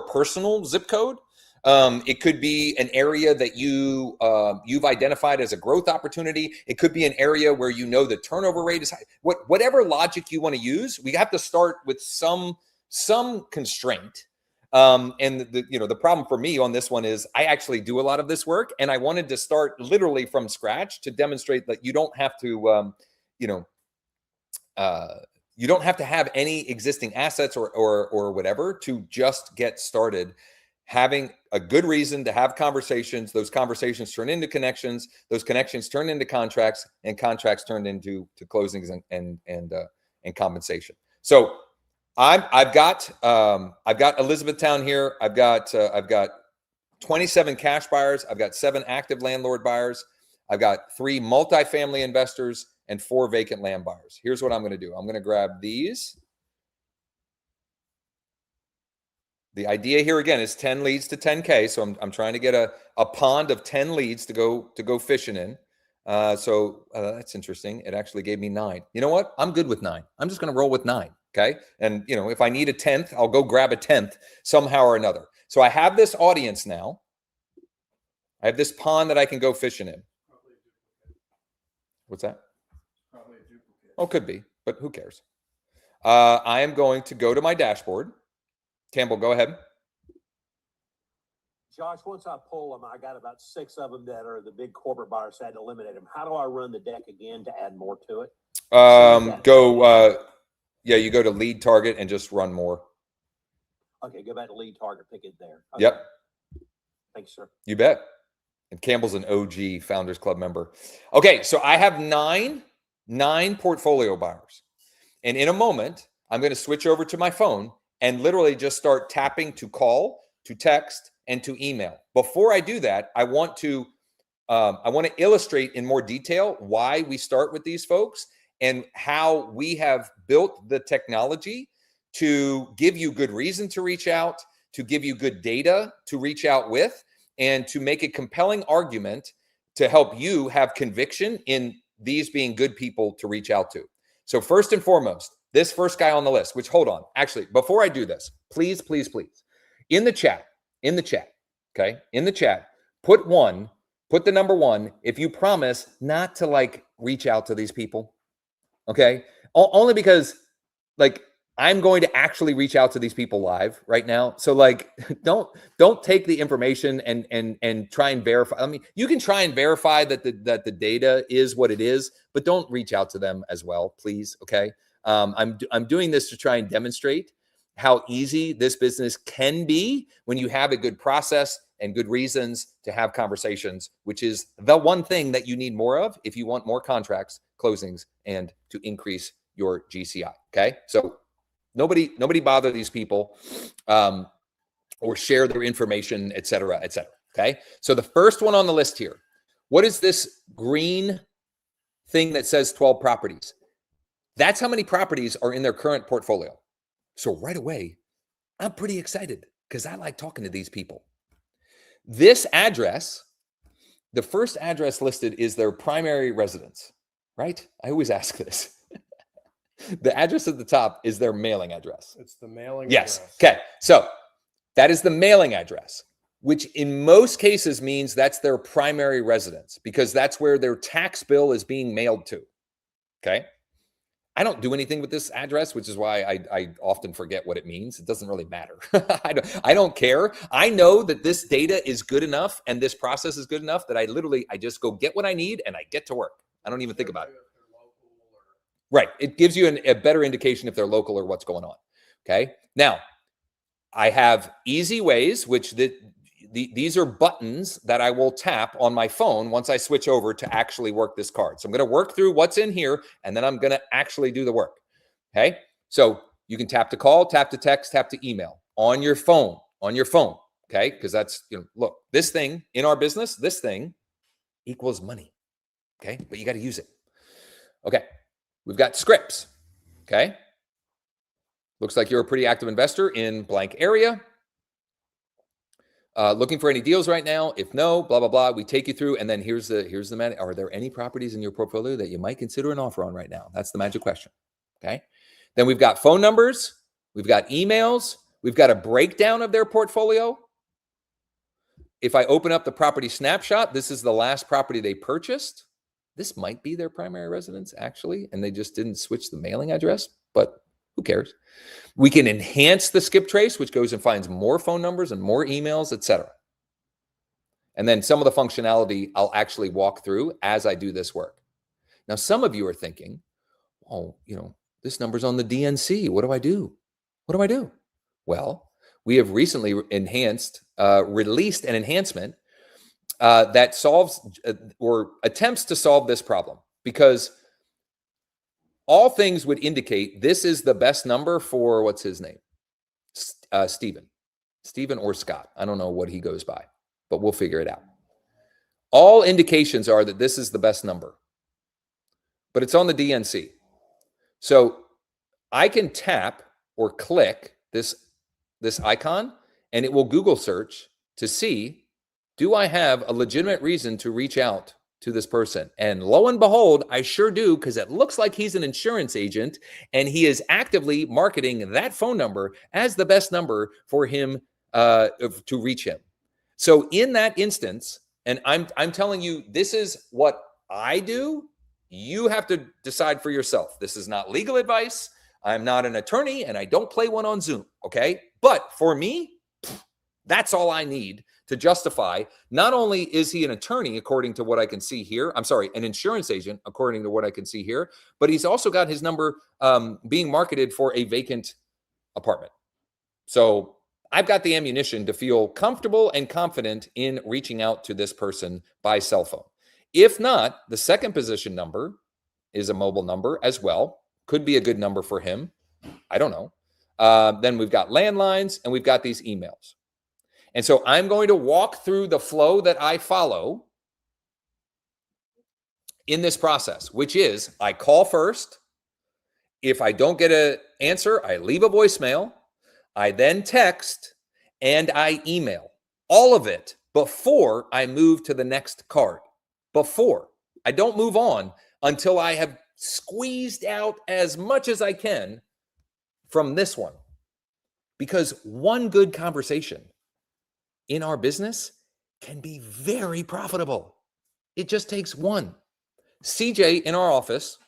personal zip code. It could be an area that you've identified as a growth opportunity. It could be an area where you know the turnover rate is high. Whatever logic you want to use, we have to start with some constraint. And the problem for me on this one is I actually do a lot of this work, and I wanted to start literally from scratch to demonstrate that you don't have to, You don't have to have any existing assets or whatever to just get started having a good reason to have conversations. Those conversations turn into connections. Those connections turn into contracts, and contracts turn into closings and compensation. So I've got Elizabethtown here. I've got 27 cash buyers. I've got 7 active landlord buyers. I've got 3 multifamily investors and 4 vacant land buyers. Here's what I'm going to do. I'm going to grab these. The idea here again is 10 leads to 10K. So I'm trying to get a pond of 10 leads to go fishing in. So that's interesting. It actually gave me 9. You know what? I'm good with 9. I'm just going to roll with 9. Okay. And if I need a 10th, I'll go grab a 10th somehow or another. So I have this audience now. I have this pond that I can go fishing in. What's that? Probably a duplicate. Oh, could be, but who cares? I am going to go to my dashboard. Campbell, go ahead. Josh, once I pull them, I got about 6 of them that are the big corporate buyers, so I had to eliminate them. How do I run the deck again to add more to it? You go to lead target and just run more. Okay, go back to lead target, pick it there. Okay. Yep. Thanks, sir. You bet. And Campbell's an OG Founders Club member. Okay, so I have nine portfolio buyers. And in a moment, I'm going to switch over to my phone and literally just start tapping to call, to text, and to email. Before I do that, I want to illustrate in more detail why we start with these folks and how we have built the technology to give you good reason to reach out, to give you good data to reach out with, and to make a compelling argument to help you have conviction in these being good people to reach out to. So first and foremost, this first guy on the list, which hold on, actually, before I do this, please, in the chat, okay, in the chat, put the number 1 if you promise not to reach out to these people, okay? Only because I'm going to actually reach out to these people live right now. So don't take the information and try and verify. I mean, you can try and verify that the data is what it is, but don't reach out to them as well, please. Okay. I'm doing this to try and demonstrate how easy this business can be when you have a good process and good reasons to have conversations, which is the one thing that you need more of if you want more contracts, closings, and to increase your GCI. Okay. So nobody bother these people or share their information, et cetera, et cetera. Okay. So the first one on the list here, what is this green thing that says 12 properties? That's how many properties are in their current portfolio. So right away, I'm pretty excited because I like talking to these people. This address, the first address listed is their primary residence, right? I always ask this. The address at the top is their mailing address. It's the mailing yes. address. Okay. So that is the mailing address, which in most cases means that's their primary residence because that's where their tax bill is being mailed to. Okay. I don't do anything with this address, which is why I often forget what it means. It doesn't really matter. I don't care. I know that this data is good enough and this process is good enough that I just go get what I need and I get to work. I don't even think about it. Right. It gives you a better indication if they're local or what's going on. Okay. Now, I have easy ways, which these are buttons that I will tap on my phone once I switch over to actually work this card. So I'm going to work through what's in here, and then I'm going to actually do the work. Okay. So you can tap to call, tap to text, tap to email on your phone, Okay. Because that's, look, this thing in our business, this thing equals money. Okay. But you got to use it. Okay. We've got scripts. Okay. Looks like you're a pretty active investor in blank area. Looking for any deals right now? If no, blah, blah, blah. We take you through. And then here's the man. Are there any properties in your portfolio that you might consider an offer on right now? That's the magic question. Okay. Then we've got phone numbers. We've got emails. We've got a breakdown of their portfolio. If I open up the property snapshot, this is the last property they purchased. This might be their primary residence, actually, and they just didn't switch the mailing address, but who cares? We can enhance the skip trace, which goes and finds more phone numbers and more emails, etc. And then some of the functionality I'll actually walk through as I do this work. Now, some of you are thinking, oh, This number's on the DNC. What do I do? What do I do? Well, we have recently released an enhancement that solves or attempts to solve this problem, because all things would indicate this is the best number for, what's his name? Stephen or Scott. I don't know what he goes by, but we'll figure it out. All indications are that this is the best number, but it's on the DNC. So I can tap or click this icon, and it will Google search to see, do I have a legitimate reason to reach out to this person? And lo and behold, I sure do, because it looks like he's an insurance agent, and he is actively marketing that phone number as the best number for him to reach him. So in that instance, and I'm telling you, this is what I do. You have to decide for yourself. This is not legal advice. I'm not an attorney, and I don't play one on Zoom, okay? But for me, that's all I need to justify. Not only is he an attorney, according to what I can see here, I'm sorry, an insurance agent, according to what I can see here, but he's also got his number being marketed for a vacant apartment. So I've got the ammunition to feel comfortable and confident in reaching out to this person by cell phone. If not, the second position number is a mobile number as well. Could be a good number for him. I don't know. Then we've got landlines, and we've got these emails. And so I'm going to walk through the flow that I follow in this process, which is I call first. If I don't get an answer, I leave a voicemail. I then text, and I email. All of it before I move to the next card. Before. I don't move on until I have squeezed out as much as I can from this one. Because one good conversation in our business can be very profitable. It just takes one. CJ in our office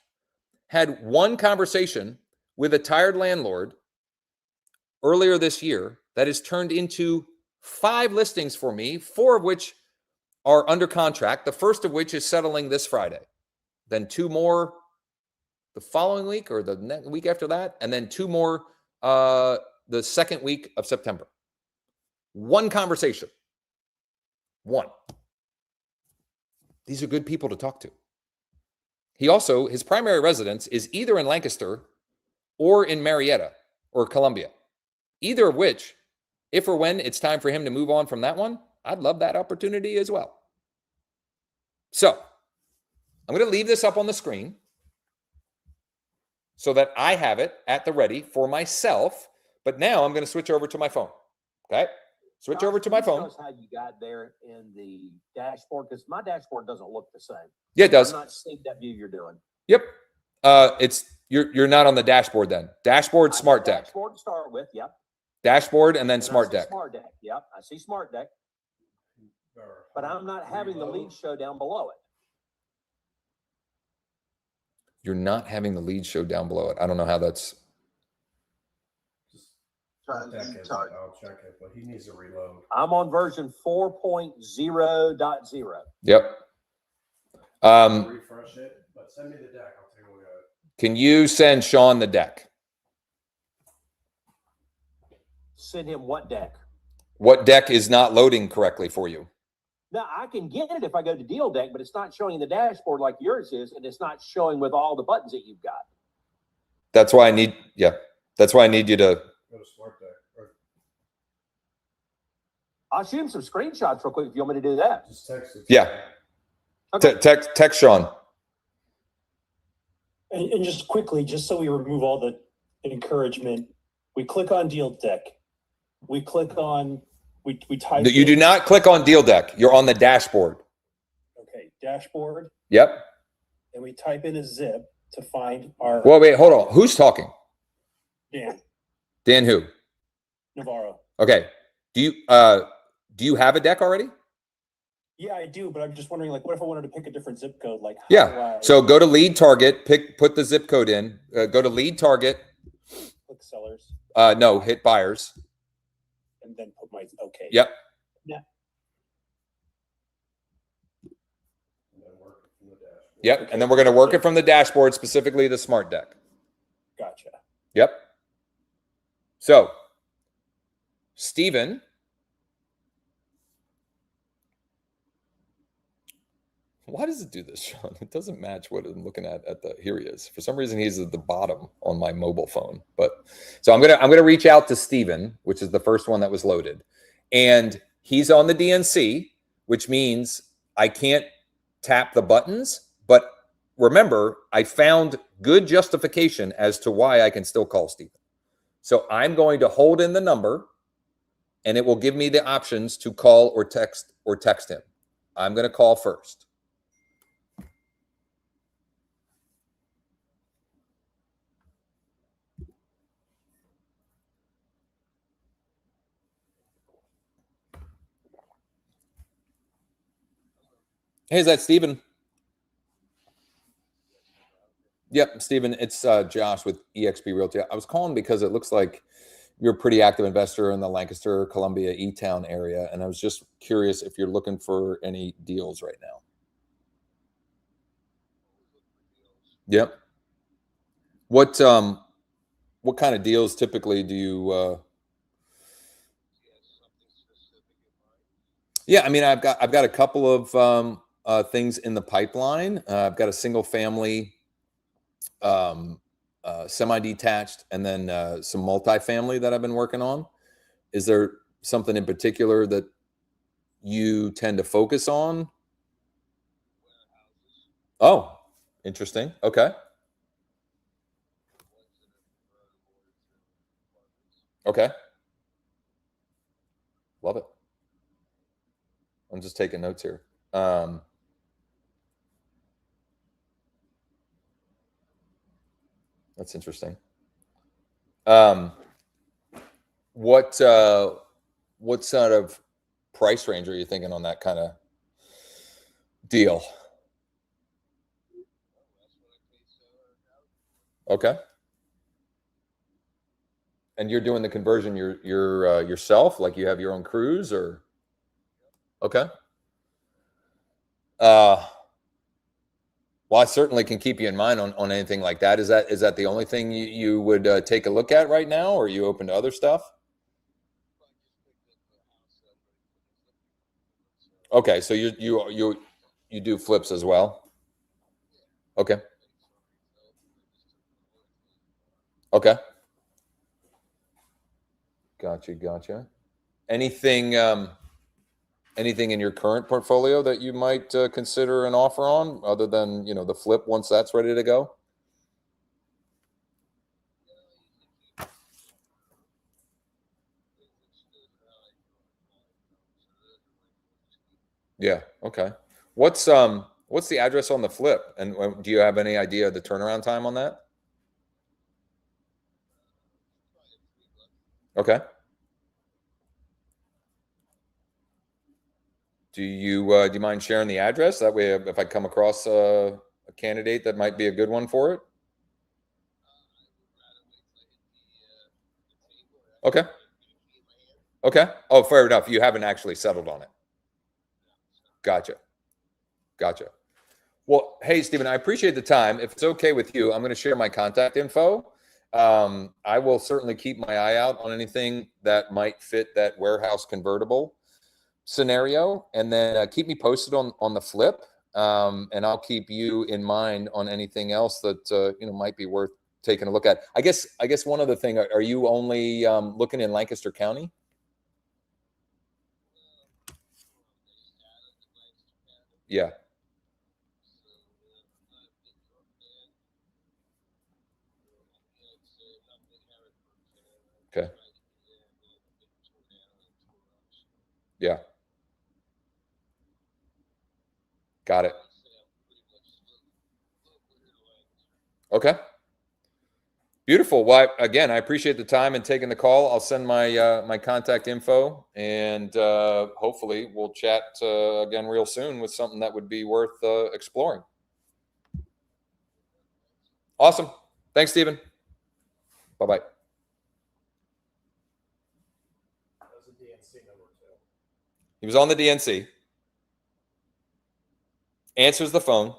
had one conversation with a tired landlord earlier this year that has turned into 5 listings for me, 4 of which are under contract, the first of which is settling this Friday. Then 2 more the following week or the next week after that, and then 2 more the second week of September. One conversation. One. These are good people to talk to. He also, his primary residence is either in Lancaster or in Marietta or Columbia. Either of which, if or when it's time for him to move on from that one, I'd love that opportunity as well. So I'm going to leave this up on the screen so that I have it at the ready for myself. But now I'm going to switch over to my phone. Okay? Switch over to my phone. Tell us how you got there in the dashboard, because my dashboard doesn't look the same. Yeah, it does. I'm not seeing that view you're doing. Yep. You're not on the dashboard then. Dashboard, Smart Deck. Dashboard to start with, yep. Dashboard and then Smart Deck. Smart Deck, yep. I see Smart Deck, but I'm not having the lead show down below it. You're not having the lead show down below it. I don't know how that's. I'll check it, but he needs to reload. I'm on version 4.0.0. Yep. Refresh it, but send me the deck. I'll take a look at it. Can you send Sean the deck? Send him what deck? What deck is not loading correctly for you? Now, I can get it if I go to Deal Deck, but it's not showing the dashboard like yours is, and it's not showing with all the buttons that you've got. That's why I need, that's why I need you to. Go to Smart Deck. Or I'll shoot him some screenshots real quick if you want me to do that. just text it. Yeah. Okay. Text Sean. And just quickly, just so we remove all the encouragement, we click on Deal Deck. We click on, we type. You do not click on Deal Deck. You're on the dashboard. Okay, dashboard, Yep. and we type in a zip to find our. Well, wait, hold on. Who's talking? Dan Dan who? Navarro. Okay. Do you have a deck already? Yeah, I do, but I'm just wondering, like, what if I wanted to pick a different zip code? Like, how Yeah. do I So go to lead target, put the zip code in, go to lead target. click sellers No, hit buyers. and then put my, okay. Yep. And then work it from the dashboard. Yep. And then we're going to work it from the dashboard, specifically the Smart Deck. Gotcha. Yep. So, Stephen, why does it do this, Sean? It doesn't match what I'm looking at the, here he is. For some reason, he's at the bottom on my mobile phone. But so I'm gonna reach out to Stephen, which is the first one that was loaded. And he's on the DNC, which means I can't tap the buttons. But remember, I found good justification as to why I can still call Stephen. So I'm going to hold in the number, and it will give me the options to call or text him. I'm going to call first. Hey, is that Stephen? Yep, Stephen, it's Josh with eXp Realty. I was calling because it looks like you're a pretty active investor in the Lancaster, Columbia, E-Town area, and I was just curious if you're looking for any deals right now. Yep. What kind of deals typically do you? Yeah, I mean, I've got a couple of things in the pipeline. I've got a single family, semi-detached, and then some multifamily that I've been working on. Is there something in particular that you tend to focus on? Oh, interesting. Okay. Okay. Love it. I'm just taking notes here. That's interesting. What sort of price range are you thinking on that kind of deal? Okay. And you're doing the conversion yourself, like you have your own crews, or? Okay. Well, I certainly can keep you in mind on anything like that. Is that the only thing you would take a look at right now, or are you open to other stuff? Okay, so you do flips as well. Okay. Okay. Gotcha. Anything in your current portfolio that you might consider an offer on, other than the flip once that's ready to go? Yeah. Okay. What's the address on the flip, and do you have any idea of the turnaround time on that? Okay. Do you mind sharing the address? That way, if I come across a candidate that might be a good one for it. Okay. Okay. Oh, fair enough. You haven't actually settled on it. Gotcha. Well, hey, Stephen, I appreciate the time. If it's okay with you, I'm going to share my contact info. I will certainly keep my eye out on anything that might fit that warehouse convertible scenario, and then keep me posted on the flip. And I'll keep you in mind on anything else that might be worth taking a look at. I guess one other thing: are you only looking in Lancaster County? Yeah. Okay. Yeah. Got it. Okay. Beautiful. Well, again, I appreciate the time and taking the call. I'll send my contact info, and hopefully we'll chat again real soon with something that would be worth exploring. Awesome. Thanks, Stephen. Bye-bye. He was on the DNC. Answers the phone.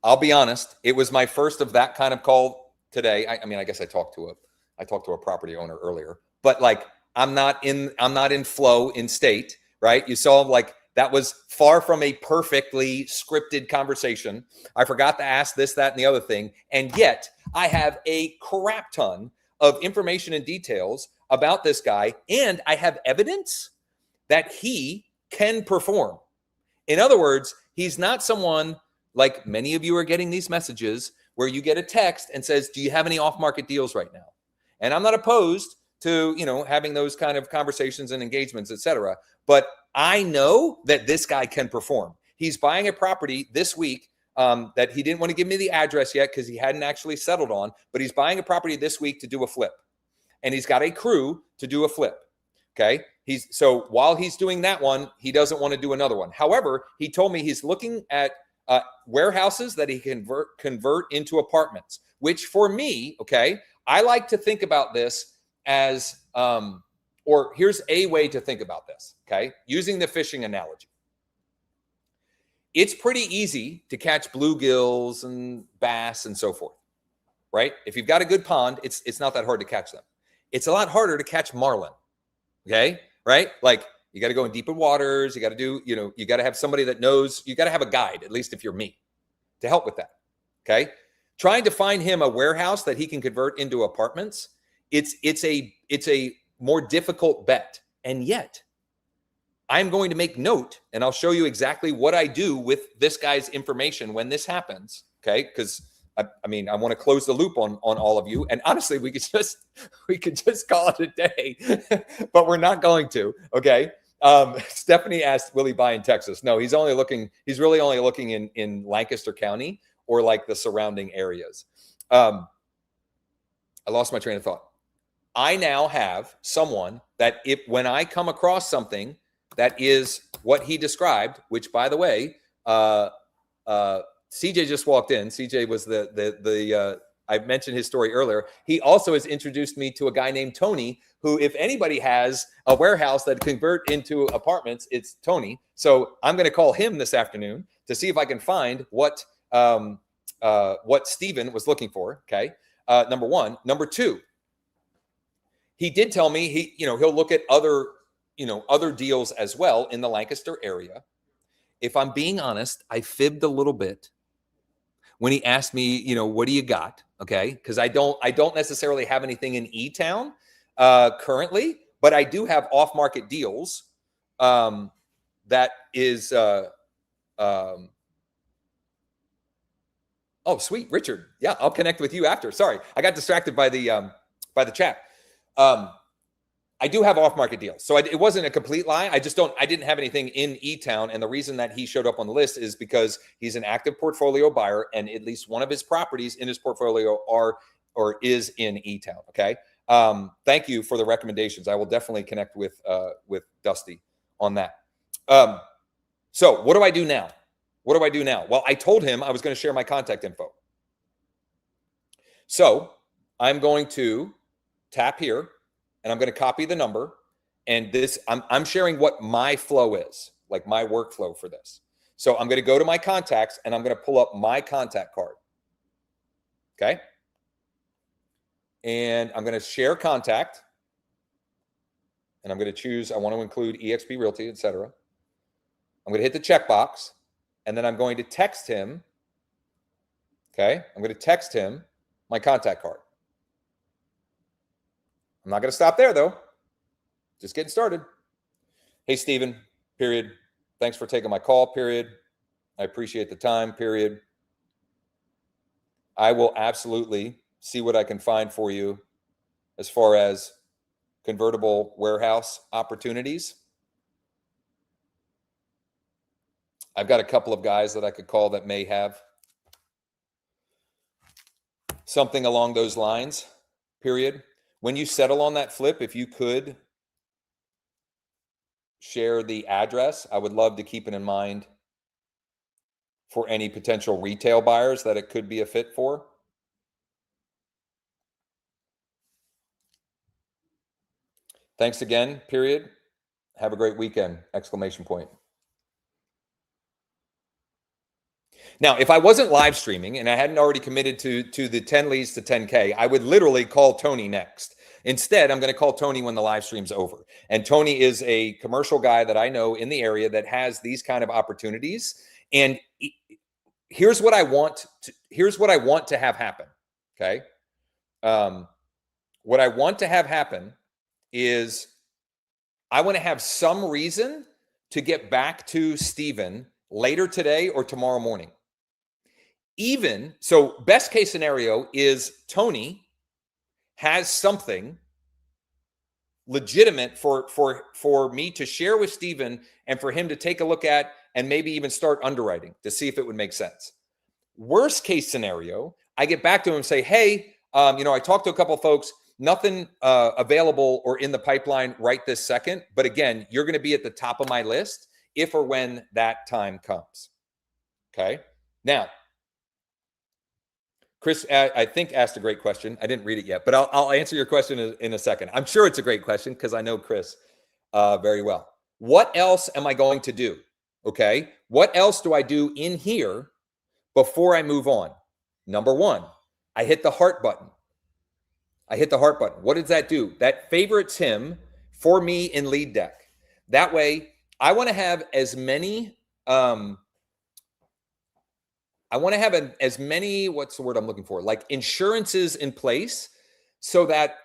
I'll be honest, it was my first of that kind of call today. I mean, I guess I talked to a property owner earlier, but like I'm not in flow in state, right? You saw like that was far from a perfectly scripted conversation. I forgot to ask this, that, and the other thing. And yet I have a crap ton of information and details about this guy. And I have evidence that he can perform. In other words, he's not someone like many of you are getting these messages where you get a text and says, do you have any off-market deals right now? And I'm not opposed to, having those kind of conversations and engagements, etc. But I know that this guy can perform. He's buying a property this week that he didn't want to give me the address yet because he hadn't actually settled on, but he's buying a property this week to do a flip. And he's got a crew to do a flip. Okay. So while he's doing that one, he doesn't want to do another one. However, he told me he's looking at warehouses that he convert into apartments, which for me, okay, I like to think about this as, or here's a way to think about this, okay, using the fishing analogy. It's pretty easy to catch bluegills and bass and so forth, right? If you've got a good pond, it's not that hard to catch them. It's a lot harder to catch marlin, okay, right? Like you got to go in deeper waters. You got to do, you got to have somebody that knows, you got to have a guide, at least if you're me, to help with that, okay? Trying to find him a warehouse that he can convert into apartments, it's a more difficult bet. And yet, I'm going to make note, and I'll show you exactly what I do with this guy's information when this happens, okay? Because I mean, I want to close the loop on all of you. And honestly, we could just call it a day, but we're not going to, okay? Stephanie asked, will he buy in Texas? No, he's really only looking in Lancaster County or like the surrounding areas. I lost my train of thought. I now have someone that when I come across something that is what he described, which by the way, CJ just walked in. CJ was I mentioned his story earlier. He also has introduced me to a guy named Tony, who if anybody has a warehouse that convert into apartments, it's Tony. So I'm going to call him this afternoon to see if I can find what Steven was looking for. Okay. Number one. Number two, he did tell me he'll look at other deals as well in the Lancaster area. If I'm being honest, I fibbed a little bit when he asked me, what do you got? Okay. Because I don't necessarily have anything in E-Town currently, but I do have off-market deals. That is oh, sweet, Richard. Yeah, I'll connect with you after. Sorry, I got distracted by the chat. I do have off-market deals. So it wasn't a complete lie. I didn't have anything in E-Town. And the reason that he showed up on the list is because he's an active portfolio buyer and at least one of his properties in his portfolio is in E-Town. Okay. Thank you for the recommendations. I will definitely connect with Dusty on that. So what do I do now? Well, I told him I was going to share my contact info. So I'm going to tap here. And I'm going to copy the number. And this, I'm sharing what my flow is, like my workflow for this. So I'm going to go to my contacts and I'm going to pull up my contact card. Okay. And I'm going to share contact. And I'm going to choose, I want to include eXp Realty, etc. I'm going to hit the checkbox. And then I'm going to text him. Okay. I'm going to text him my contact card. I'm not going to stop there, though. Just getting started. Hey, Steven, period. Thanks for taking my call, period. I appreciate the time, period. I will absolutely see what I can find for you as far as convertible warehouse opportunities. I've got a couple of guys that I could call that may have something along those lines, period. When you settle on that flip, if you could share the address, I would love to keep it in mind for any potential retail buyers that it could be a fit for. Thanks again, period. Have a great weekend, exclamation point. Now, if I wasn't live streaming and I hadn't already committed to the 10 leads to 10K, I would literally call Tony next. Instead, I'm going to call Tony when the live stream's over. And Tony is a commercial guy that I know in the area that has these kind of opportunities. And here's what I want to have happen. Okay. What I want to have happen is I want to have some reason to get back to Steven later today or tomorrow morning. Even so, best case scenario is Tony has something legitimate for me to share with Steven and for him to take a look at and maybe even start underwriting to see if it would make sense. Worst case scenario, I get back to him and say, hey, I talked to a couple of folks, nothing available or in the pipeline right this second. But again, you're going to be at the top of my list if or when that time comes. Okay. Now, Chris, I think asked a great question. I didn't read it yet, but I'll answer your question in a second. I'm sure it's a great question because I know Chris very well. What else am I going to do? Okay. What else do I do in here before I move on? Number one, I hit the heart button. What does that do? That favorites him for me in LeadDeck. That way, I want to have as many, what's the word I'm looking for? Like insurances in place so that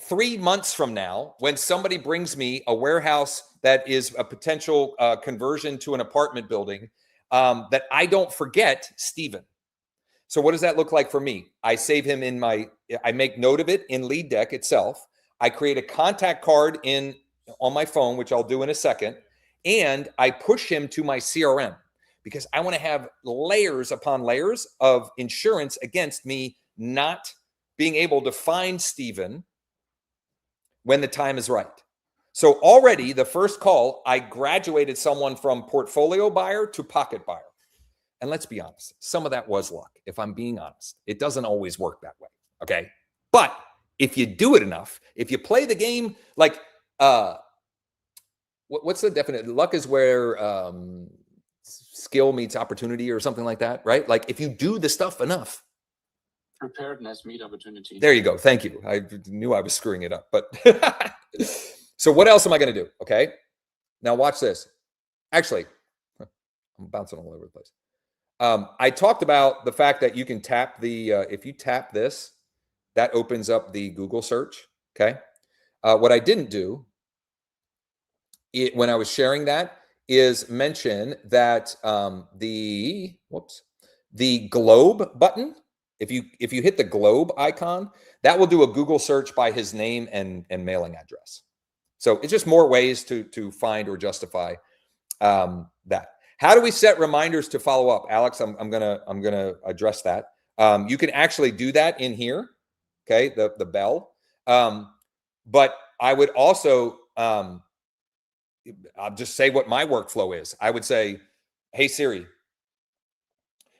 3 months from now, when somebody brings me a warehouse that is a potential conversion to an apartment building, that I don't forget Steven. So what does that look like for me? I save him I make note of it in LeadDeck itself. I create a contact card on my phone, which I'll do in a second. And I push him to my CRM because I want to have layers upon layers of insurance against me not being able to find Steven when the time is right. So already the first call, I graduated someone from portfolio buyer to pocket buyer. And let's be honest, some of that was luck. If I'm being honest, it doesn't always work that way. Okay. But if you do it enough, if you play the game, like, what's the definition? Luck is where skill meets opportunity or something like that, right? Like if you do the stuff enough. Preparedness meet opportunity. There you go. Thank you. I knew I was screwing it up, but so what else am I going to do? Okay. Now watch this. Actually, I'm bouncing all over the place. I talked about the fact that you can tap if you tap this, that opens up the Google search. Okay. What I didn't do when I was sharing that is mention that the globe button, if you hit the globe icon, that will do a Google search by his name and mailing address. So it's just more ways to find or justify that. How do we set reminders to follow up? Alex, I'm gonna address that. You can actually do that in here, okay, the bell. But I would also, I'll just say what my workflow is. I would say, hey Siri,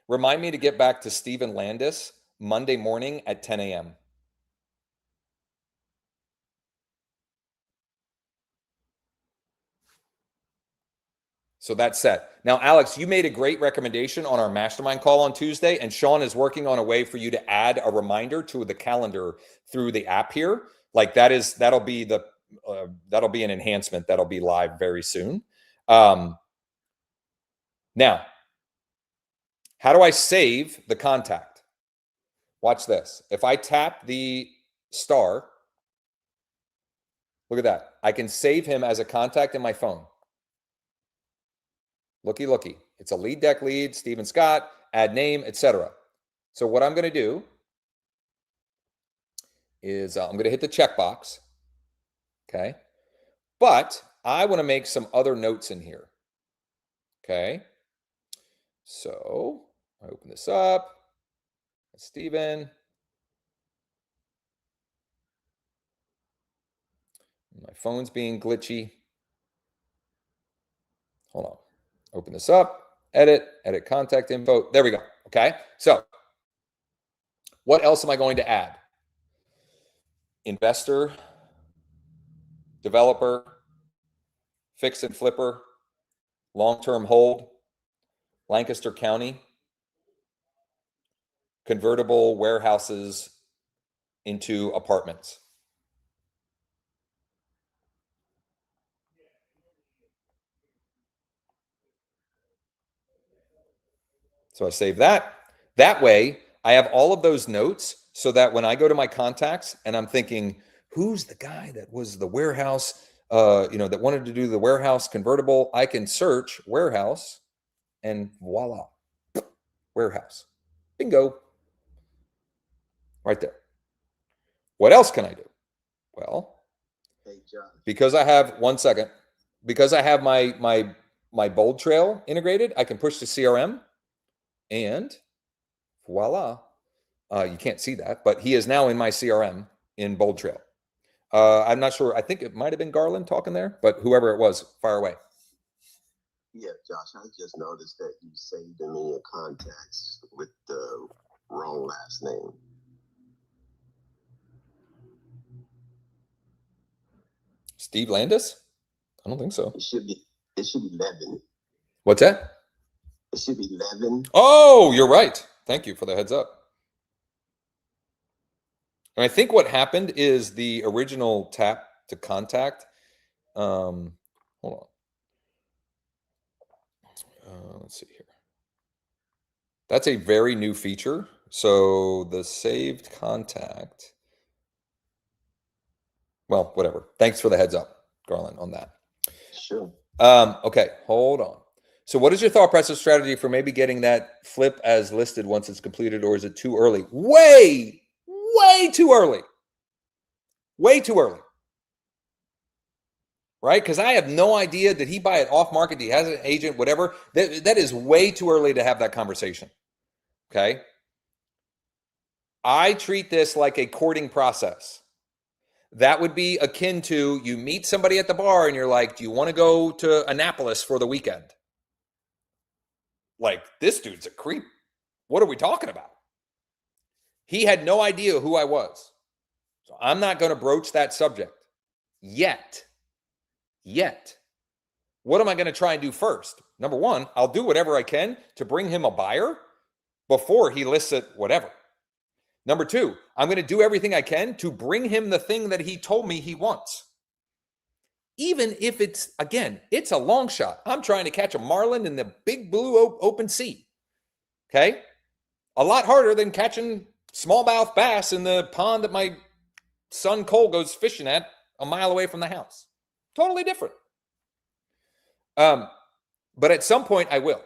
remind me to get back to Steven Landis Monday morning at 10 a.m. So that's set. Now, Alex, you made a great recommendation on our mastermind call on Tuesday, and Sean is working on a way for you to add a reminder to the calendar through the app here. Like that'll be an enhancement that'll be live very soon. Now, how do I save the contact? Watch this. If I tap the star, look at that. I can save him as a contact in my phone. Looky, looky. It's a LeadDeck lead, Steven Scott, add name, etc. So what I'm going to do is I'm going to hit the checkbox. Okay. But I want to make some other notes in here. Okay. So I open this up. Steven. My phone's being glitchy. Hold on. Open this up, edit contact info. There we go. Okay. So what else am I going to add? Investor, developer, fix and flipper, long-term hold, Lancaster County, convertible warehouses into apartments. So I save that. That way, I have all of those notes so that when I go to my contacts and I'm thinking, who's the guy that was the warehouse, that wanted to do the warehouse convertible, I can search warehouse and voila, warehouse. Bingo. Right there. What else can I do? Well, Hey, Josh. because I have, one second, because I have my bold trail integrated, I can push to CRM and voila. You can't see that, but he is now in my CRM in bold trail. I'm not sure. I think it might have been Garland talking there, but whoever it was, fire away. Yeah, Josh, I just noticed that you saved him in your contacts with the wrong last name. Steve Landis? I don't think so. It should be Levin. What's that? It should be Levin. Oh, you're right. Thank you for the heads up. And I think what happened is the original tap to contact. Hold on. Let's see here. That's a very new feature. So the saved contact. Well, whatever. Thanks for the heads up, Garland, on that. Sure. Okay, hold on. So what is your thought process strategy for maybe getting that flip as listed once it's completed, or is it too early? Way too early. Way too early. Right? Because I have no idea. Did he buy it off market? He has an agent, whatever. That is way too early to have that conversation. Okay? I treat this like a courting process. That would be akin to you meet somebody at the bar and you're like, do you want to go to Annapolis for the weekend? Like, this dude's a creep. What are we talking about? He had no idea who I was. So I'm not going to broach that subject yet. What am I going to try and do first? Number one, I'll do whatever I can to bring him a buyer before he lists it, whatever. Number two, I'm going to do everything I can to bring him the thing that he told me he wants. Even if it's, again, it's a long shot. I'm trying to catch a marlin in the big blue open sea. Okay? A lot harder than catching smallmouth bass in the pond that my son Cole goes fishing at a mile away from the house. Totally different. But at some point I will.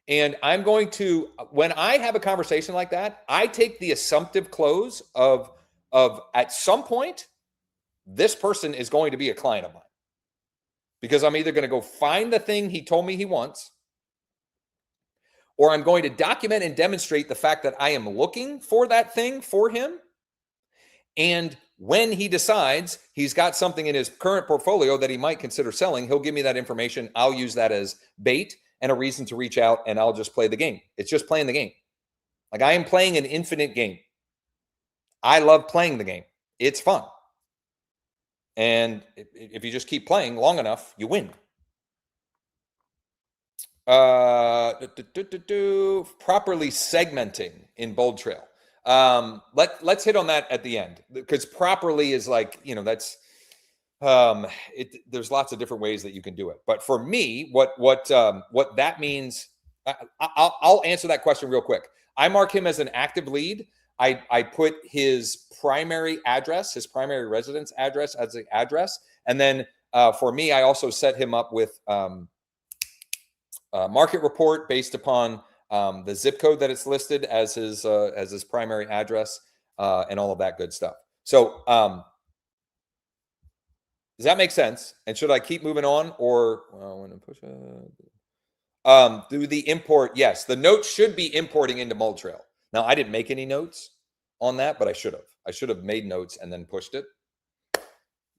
And I'm going to, when I have a conversation like that, I take the assumptive close of at some point, this person is going to be a client of mine. Because I'm either going to go find the thing he told me he wants, or I'm going to document and demonstrate the fact that I am looking for that thing for him. And when he decides he's got something in his current portfolio that he might consider selling, he'll give me that information. I'll use that as bait and a reason to reach out, and I'll just play the game. It's just playing the game. Like, I am playing an infinite game. I love playing the game. It's fun. And if you just keep playing long enough, you win. Properly segmenting in bold trail. Let's hit on that at the end, because properly is like, that's there's lots of different ways that you can do it. But for me, what that means, I'll answer that question real quick. I mark him as an active lead. I put his primary address, his primary residence address as the address. And then for me, I also set him up with market report based upon the zip code that it's listed as his primary address, and all of that good stuff. So does that make sense? And should I keep moving on, or when I push do the import? Yes, the notes should be importing into Mold Trail. Now, I didn't make any notes on that, but I should have. I should have made notes and then pushed it.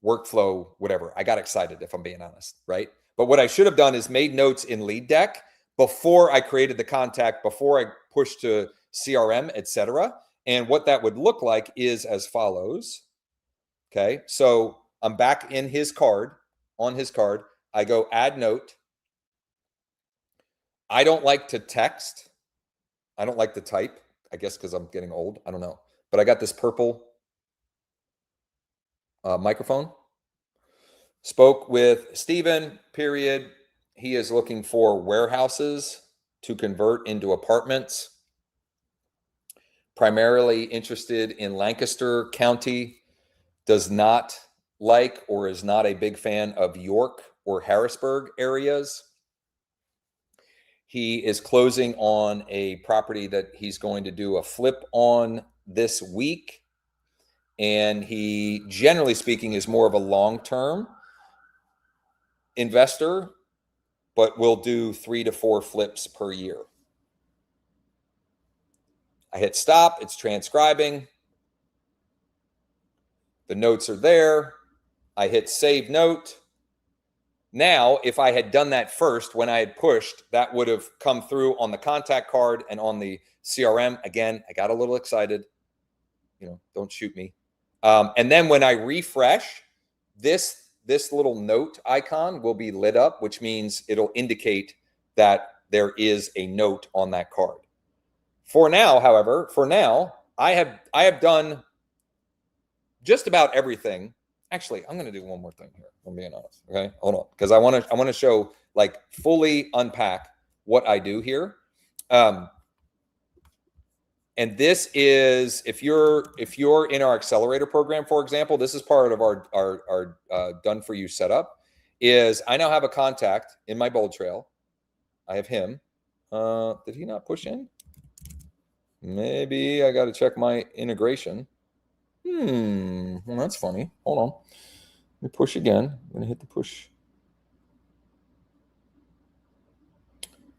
Workflow, whatever. I got excited, if I'm being honest, right? But what I should have done is made notes in LeadDeck before I created the contact, before I pushed to CRM, etc. And what that would look like is as follows. Okay, so I'm back in his card, on his card. I go add note. I don't like to text. I don't like the type, I guess because I'm getting old. I don't know. But I got this purple microphone. Spoke with Steven, period. He is looking for warehouses to convert into apartments. Primarily interested in Lancaster County. Does not like or is not a big fan of York or Harrisburg areas. He is closing on a property that he's going to do a flip on this week. And he, generally speaking, is more of a long-term investor, but will do 3 to 4 flips per year. I hit stop. It's transcribing. The notes are there. I hit save note. Now, if I had done that first when I had pushed, that would have come through on the contact card and on the CRM. Again, I got a little excited. Don't shoot me. And then when I refresh, this little note icon will be lit up, which means it'll indicate that there is a note on that card. For now, however, I have done just about everything. Actually, I'm going to do one more thing here. I'm being honest. Okay, hold on, because I want to show, like, fully unpack what I do here. And this is, if you're in our accelerator program, for example, this is part of our done for you setup. Is I now have a contact in my bold trail. I have him. Did he not push in? Maybe I got to check my integration. Well, that's funny. Hold on. Let me push again. I'm going to hit the push.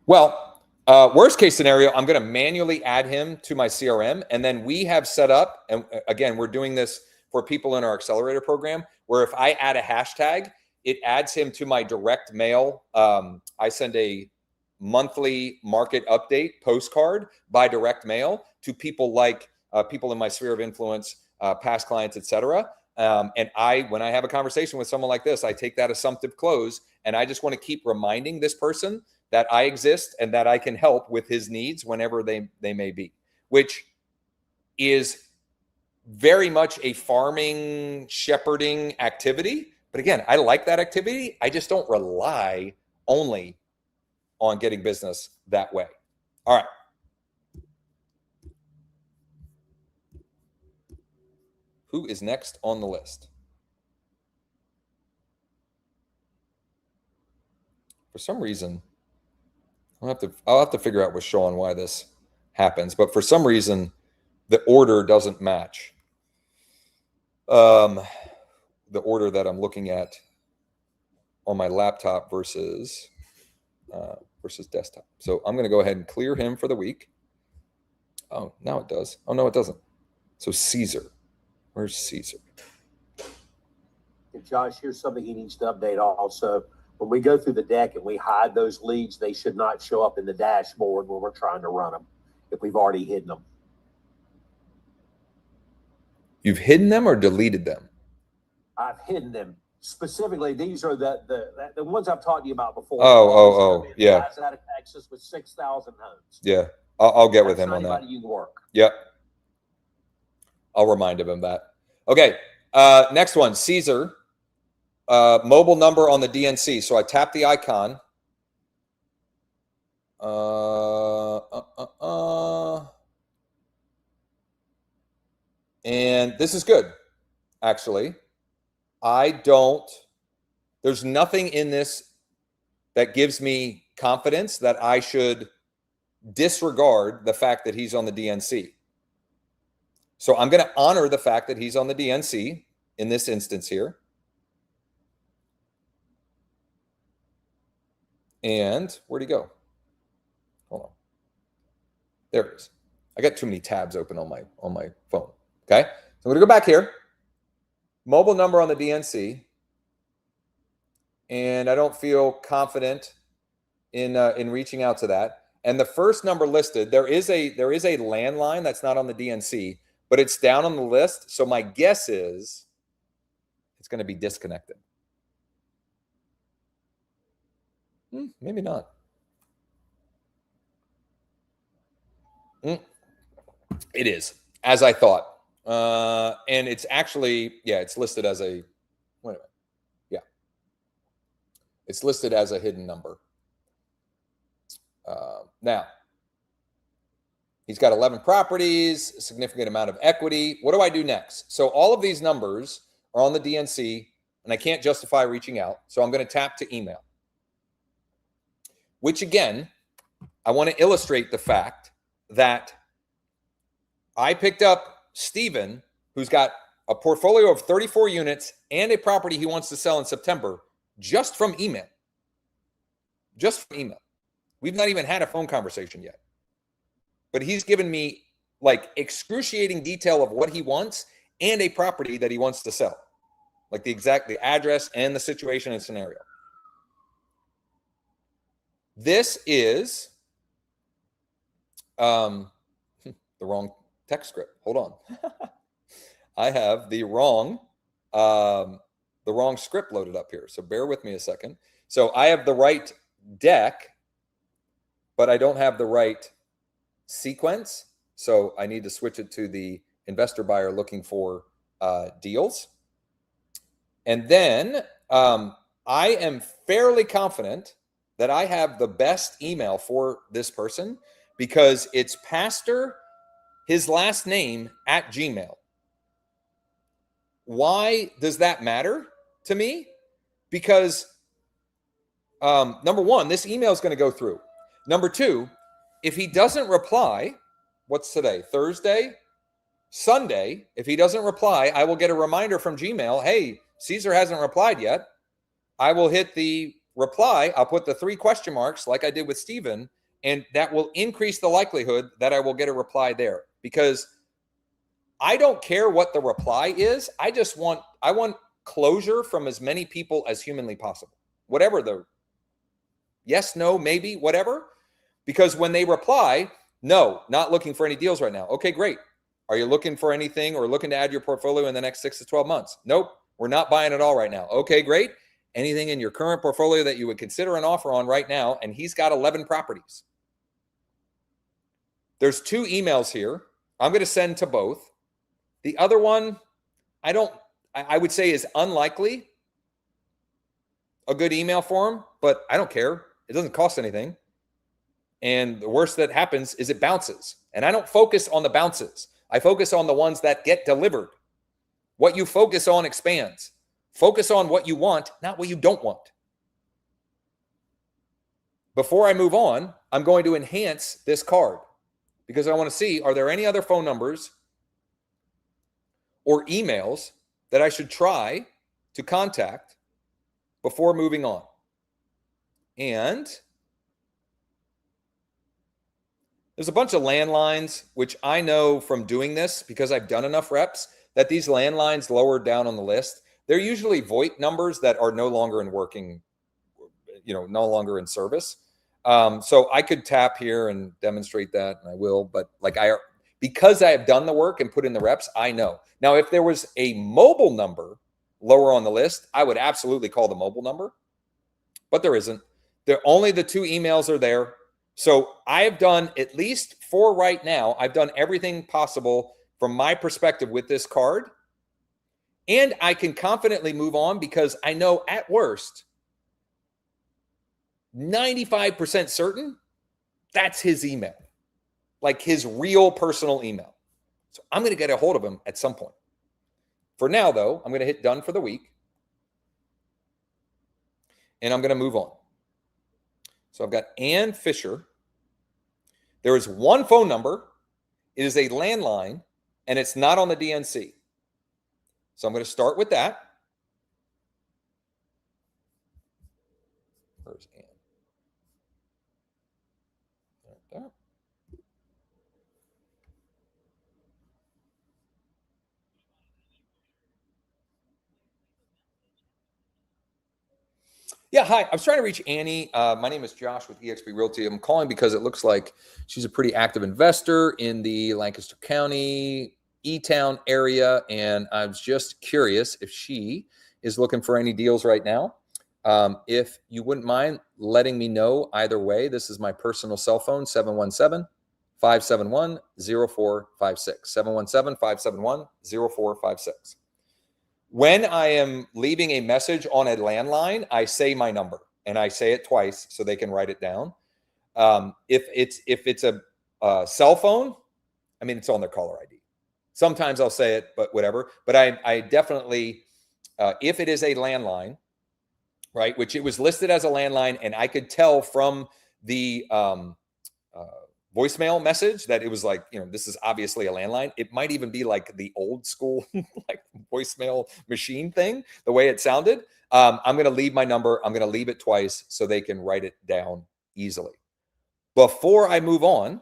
Well, worst case scenario, I'm going to manually add him to my CRM. And then we have set up, and again, we're doing this for people in our accelerator program, where if I add a hashtag, it adds him to my direct mail. I send a monthly market update postcard by direct mail to people like people in my sphere of influence, past clients, etc. And when I have a conversation with someone like this, I take that assumptive close, and I just want to keep reminding this person that I exist and that I can help with his needs whenever they may be, which is very much a farming, shepherding activity. But again, I like that activity. I just don't rely only on getting business that way. All right. Who is next on the list? For some reason, I'll have to figure out with Sean why this happens, but for some reason, the order doesn't match. The order that I'm looking at on my laptop versus desktop. So I'm going to go ahead and clear him for the week. Oh, now it does. Oh, no, it doesn't. So Caesar. Where's Caesar? And Josh, here's something he needs to update also. When we go through the deck and we hide those leads, they should not show up in the dashboard when we're trying to run them if we've already hidden them. You've hidden them or deleted them? I've hidden them. Specifically, these are the ones I've talked to you about before. Yeah. Guys out of Texas with 6,000 homes. Yeah, I'll get with him on that. You can work. Yep. I'll remind him of that. Okay, next one, Caesar. Mobile number on the DNC. So I tap the icon. And this is good, actually. There's nothing in this that gives me confidence that I should disregard the fact that he's on the DNC. So I'm going to honor the fact that he's on the DNC in this instance here. And where'd he go? Hold on. There it is. I got too many tabs open on my phone. Okay. So I'm going to go back here. Mobile number on the DNC. And I don't feel confident in reaching out to that. And the first number listed, there is a landline that's not on the DNC, but it's down on the list. So my guess is it's going to be disconnected. Maybe not. It is, as I thought. And it's actually, yeah, it's listed as a, wait a minute. Yeah. It's listed as a hidden number. Now, he's got 11 properties, a significant amount of equity. What do I do next? So all of these numbers are on the DNC, and I can't justify reaching out. So I'm going to tap to email, which again, I want to illustrate the fact that I picked up Steven, who's got a portfolio of 34 units and a property he wants to sell in September, just from email. Just from email. We've not even had a phone conversation yet. But he's given me like excruciating detail of what he wants and a property that he wants to sell. Like the address and the situation and scenario. This is the wrong text script. Hold on. I have the wrong script loaded up here. So bear with me a second. So I have the right deck, but I don't have the right sequence. So I need to switch it to the investor buyer looking for deals. And then I am fairly confident that I have the best email for this person because it's pastor, his last name at Gmail. Why does that matter to me? Because number one, this email is going to go through. Number two, if he doesn't reply, what's today? Thursday? Sunday, if he doesn't reply, I will get a reminder from Gmail. Hey, Caesar hasn't replied yet. I will hit the reply. I'll put the 3 question marks like I did with Steven, and that will increase the likelihood that I will get a reply there because I don't care what the reply is. I want closure from as many people as humanly possible. Whatever the yes, no, maybe, whatever. Because when they reply, no, not looking for any deals right now. Okay, great. Are you looking for anything or looking to add your portfolio in the next 6 to 12 months? Nope, we're not buying it all right now. Okay, great. Anything in your current portfolio that you would consider an offer on right now? And he's got 11 properties. There's 2 emails here. I'm going to send to both. The other one, I would say is unlikely a good email for him, but I don't care. It doesn't cost anything. And the worst that happens is it bounces. And I don't focus on the bounces. I focus on the ones that get delivered. What you focus on expands. Focus on what you want, not what you don't want. Before I move on, I'm going to enhance this card because I want to see, are there any other phone numbers or emails that I should try to contact before moving on? And there's a bunch of landlines, which I know from doing this because I've done enough reps that these landlines lower down on the list, they're usually VoIP numbers that are no longer in working, no longer in service. So I could tap here and demonstrate that, and I will. But because I have done the work and put in the reps, I know. Now, if there was a mobile number lower on the list, I would absolutely call the mobile number. But there isn't. Only the 2 emails are there. So I have done, at least for right now, I've done everything possible from my perspective with this card. And I can confidently move on because I know at worst, 95% certain, that's his email. Like his real personal email. So I'm going to get a hold of him at some point. For now, though, I'm going to hit done for the week. And I'm going to move on. So I've got Ann Fisher. There is 1 phone number. It is a landline, and it's not on the DNC. So I'm going to start with that. Where's Ann? There. Yeah, hi. I was trying to reach Annie. My name is Josh with eXp Realty. I'm calling because it looks like she's a pretty active investor in the Lancaster County, E-Town area, and I was just curious if she is looking for any deals right now. If you wouldn't mind letting me know either way, this is my personal cell phone, 717-571-0456. 717-571-0456. When I am leaving a message on a landline, I say my number, and I say it twice so they can write it down. If it's a cell phone, I mean, it's on their caller ID. Sometimes I'll say it, but whatever. But I definitely, if it is a landline, right, which it was listed as a landline, and I could tell from the voicemail message that it was like, this is obviously a landline. It might even be like the old school like voicemail machine thing, the way it sounded. I'm going to leave my number. I'm going to leave it twice so they can write it down easily. Before I move on,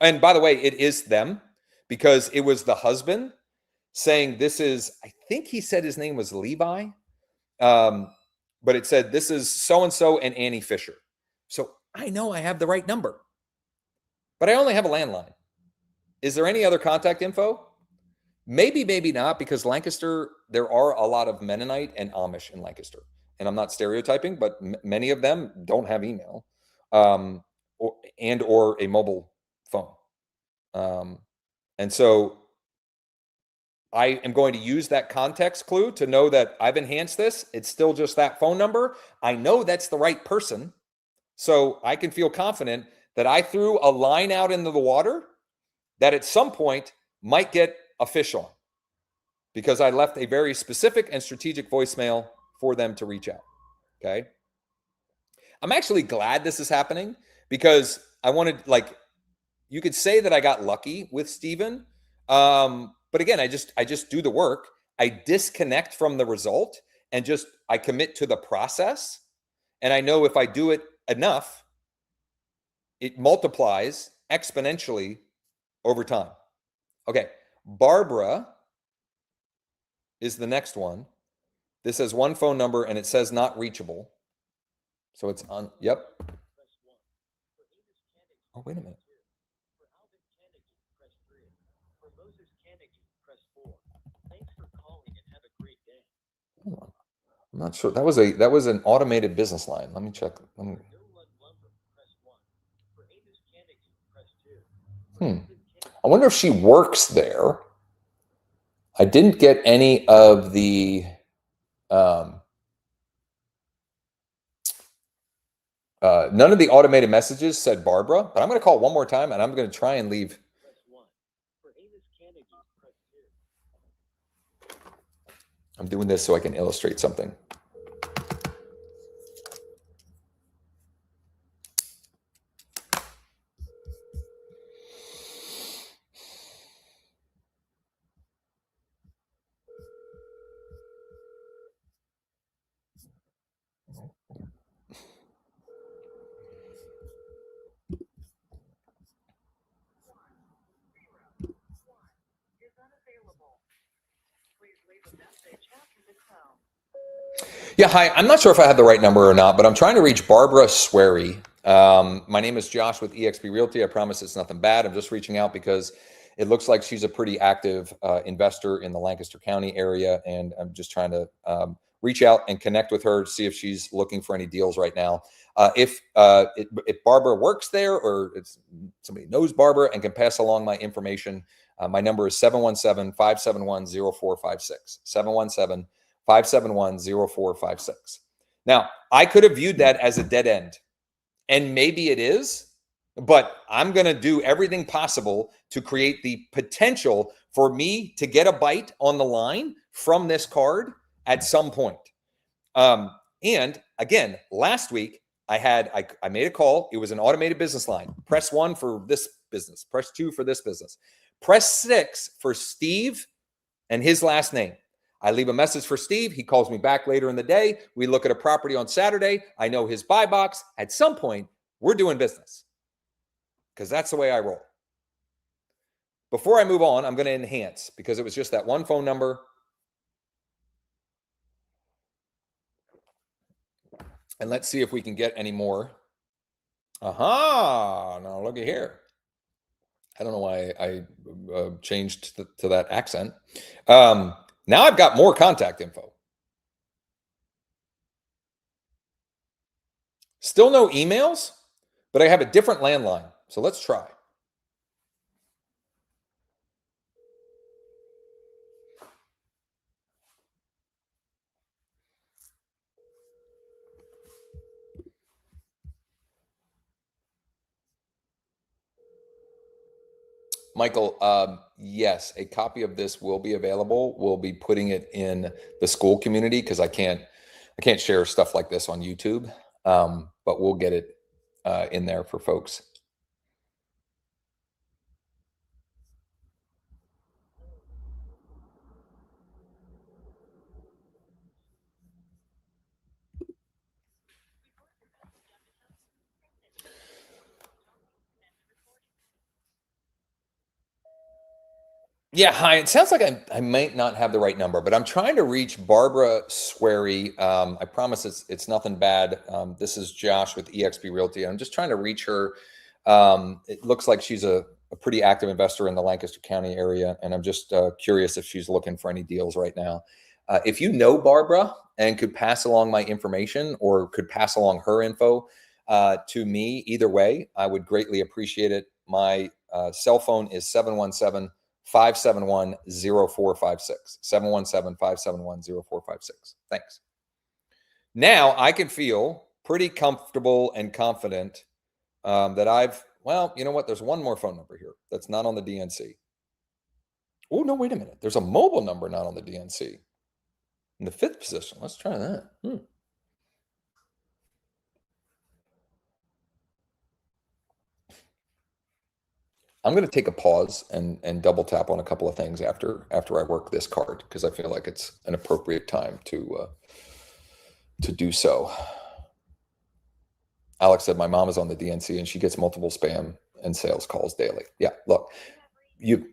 and by the way, it is them, because it was the husband saying this is, I think he said his name was Levi, but it said this is so-and-so and Annie Fisher. So I know I have the right number, but I only have a landline. Is there any other contact info? Maybe, maybe not, because Lancaster, there are a lot of Mennonite and Amish in Lancaster. And I'm not stereotyping, but many of them don't have email or a mobile phone. And so I am going to use that context clue to know that I've enhanced this. It's still just that phone number. I know that's the right person. So I can feel confident that I threw a line out into the water that at some point might get a fish on, because I left a very specific and strategic voicemail for them to reach out. Okay. I'm actually glad this is happening, because I wanted, like, you could say that I got lucky with Steven. But again, I just do the work. I disconnect from the result and I commit to the process. And I know if I do it enough, it multiplies exponentially over time. Okay. Barbara is the next one. This has one phone number and it says not reachable. So it's on. Yep. Oh, wait a minute. Hold on. I'm not sure. That was an automated business line. Let me check. I wonder if she works there. I didn't get any of the none of the automated messages said Barbara, but I'm going to call one more time and I'm going to try and leave. I'm doing this so I can illustrate something. Yeah, hi. I'm not sure if I had the right number or not, but I'm trying to reach Barbara Swery. My name is Josh with eXp Realty. I promise it's nothing bad. I'm just reaching out because it looks like she's a pretty active investor in the Lancaster County area, and I'm just trying to reach out and connect with her to see if she's looking for any deals right now. If Barbara works there, or if somebody knows Barbara and can pass along my information, my number is 717-571-0456. 717-571-0456. Now, I could have viewed that as a dead end, and maybe it is, but I'm going to do everything possible to create the potential for me to get a bite on the line from this card at some point. And again, last week I made a call. It was an automated business line. Press 1 for this business. Press 2 for this business. Press 6 for Steve and his last name. I leave a message for Steve. He calls me back later in the day. We look at a property on Saturday. I know his buy box. At some point, we're doing business, because that's the way I roll. Before I move on, I'm going to enhance, because it was just that one phone number. And let's see if we can get any more. Aha! Now look at here. I don't know why I changed to that accent. Now I've got more contact info. Still no emails, but I have a different landline. So let's try. Michael, yes, a copy of this will be available. We'll be putting it in the school community because I can't share stuff like this on YouTube, but we'll get it in there for folks. Yeah, hi. It sounds like I might not have the right number, but I'm trying to reach Barbara Swery. I promise it's nothing bad. This is Josh with eXp Realty. I'm just trying to reach her. It looks like she's a pretty active investor in the Lancaster County area, and I'm just curious if she's looking for any deals right now. If you know Barbara and could pass along my information or could pass along her info to me, either way, I would greatly appreciate it. My cell phone is 717-571-0456. 717-571-0456. Thanks. Now I can feel pretty comfortable and confident that well, you know what? There's one more phone number here that's not on the DNC. Oh, no, wait a minute. There's a mobile number not on the DNC. In the 5th position. Let's try that. I'm going to take a pause and double tap on a couple of things after I work this card because I feel like it's an appropriate time to do so. Alex said my mom is on the DNC and she gets multiple spam and sales calls daily. Yeah, look, you.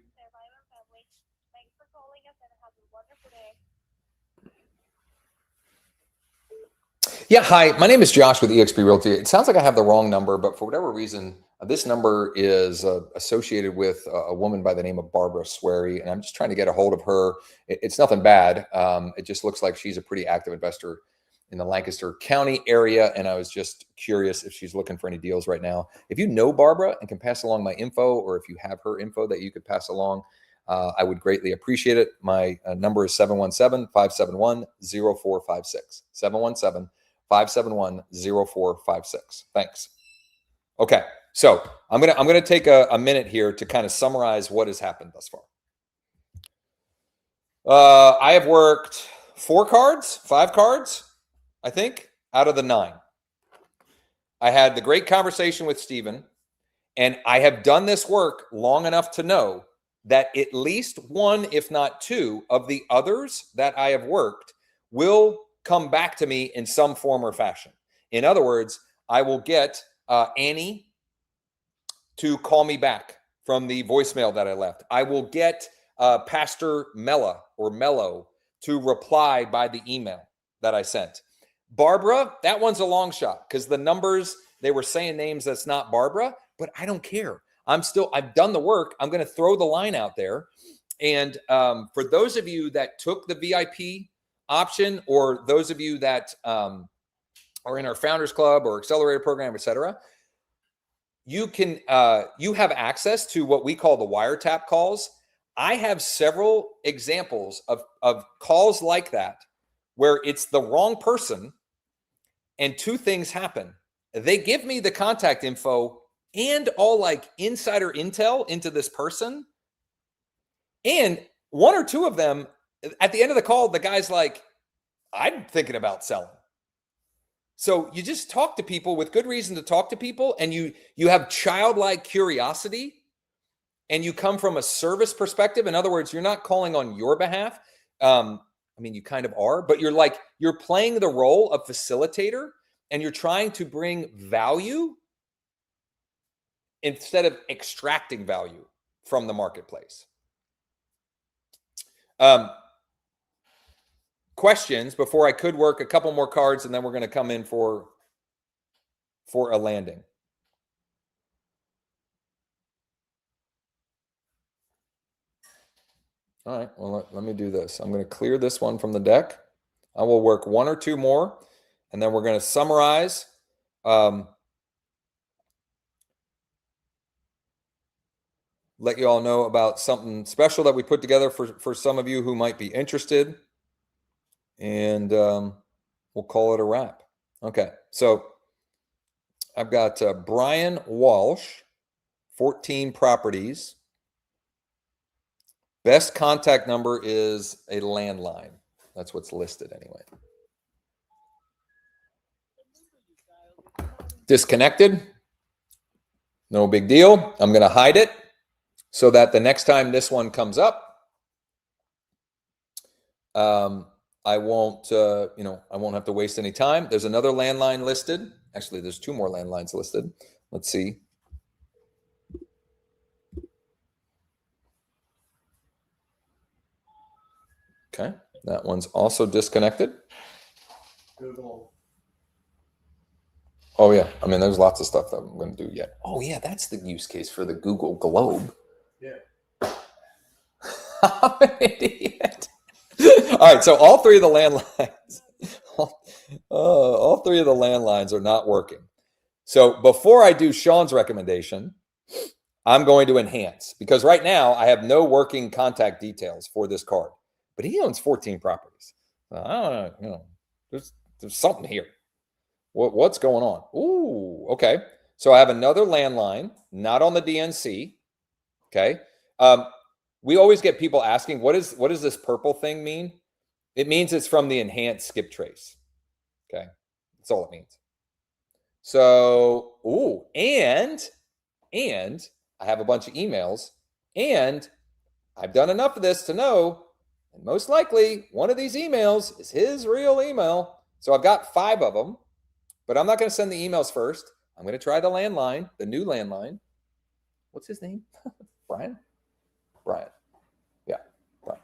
Yeah, hi, my name is Josh with eXp Realty. It sounds like I have the wrong number, but for whatever reason, this number is associated with a woman by the name of Barbara Swery, and I'm just trying to get a hold of her. It's nothing bad. It just looks like she's a pretty active investor in the Lancaster County area, and I was just curious if she's looking for any deals right now. If you know Barbara and can pass along my info, or if you have her info that you could pass along, I would greatly appreciate it. My number is 717-571-0456. 717-571-0456. Thanks. Okay, so I'm gonna take a minute here to kind of summarize what has happened thus far. I have worked 5 cards, I think, out of the 9. I had the great conversation with Stephen, and I have done this work long enough to know that at least 1, if not 2, of the others that I have worked will come back to me in some form or fashion. In other words, I will get Annie to call me back from the voicemail that I left. I will get Pastor Mella or Mello to reply by the email that I sent. Barbara, that one's a long shot because the numbers, they were saying names that's not Barbara, but I don't care. I've done the work. I'm going to throw the line out there. And for those of you that took the VIP option, or those of you that are in our Founders Club or Accelerator Program, etc., you have access to what we call the wiretap calls. I have several examples of calls like that where it's the wrong person and 2 things happen. They give me the contact info and all like insider intel into this person. And 1 or 2 of them, at the end of the call, the guy's like, I'm thinking about selling. So you just talk to people with good reason to talk to people, and you have childlike curiosity, and you come from a service perspective. In other words, you're not calling on your behalf. I mean, you kind of are, but you're playing the role of facilitator, and you're trying to bring value instead of extracting value from the marketplace. Questions before I could work a couple more cards, and then we're going to come in for a landing. All right, well, let me do this. I'm going to clear this one from the deck. I will work 1 or 2 more, and then we're going to summarize. Let you all know about something special that we put together for some of you who might be interested. And we'll call it a wrap. Okay, so I've got Brian Walsh, 14 properties, Best contact number is a landline. That's what's listed anyway. Disconnected. No big deal. I'm going to hide it so that the next time this one comes up, I won't, I won't have to waste any time. There's another landline listed. Actually, there's 2 more landlines listed. Let's see. Okay, that one's also disconnected. Google. Oh yeah, I mean, there's lots of stuff that I'm going to do yet. Oh yeah, that's the use case for the Google Globe. Yeah. I'm an idiot. All right, so all 3 of the landlines, all 3 of the landlines are not working. So before I do Sean's recommendation, I'm going to enhance, because right now I have no working contact details for this card, but he owns 14 properties. I don't know, there's something here. What's going on? Ooh, okay. So I have another landline, not on the DNC. Okay. We always get people asking, what does this purple thing mean? It means it's from the enhanced skip trace. Okay. That's all it means. So, ooh, and I have a bunch of emails, and I've done enough of this to know, and most likely one of these emails is his real email. So I've got 5 of them, but I'm not going to send the emails first. I'm going to try the landline, the new landline. What's his name? Brian? Brian. Yeah, Brian.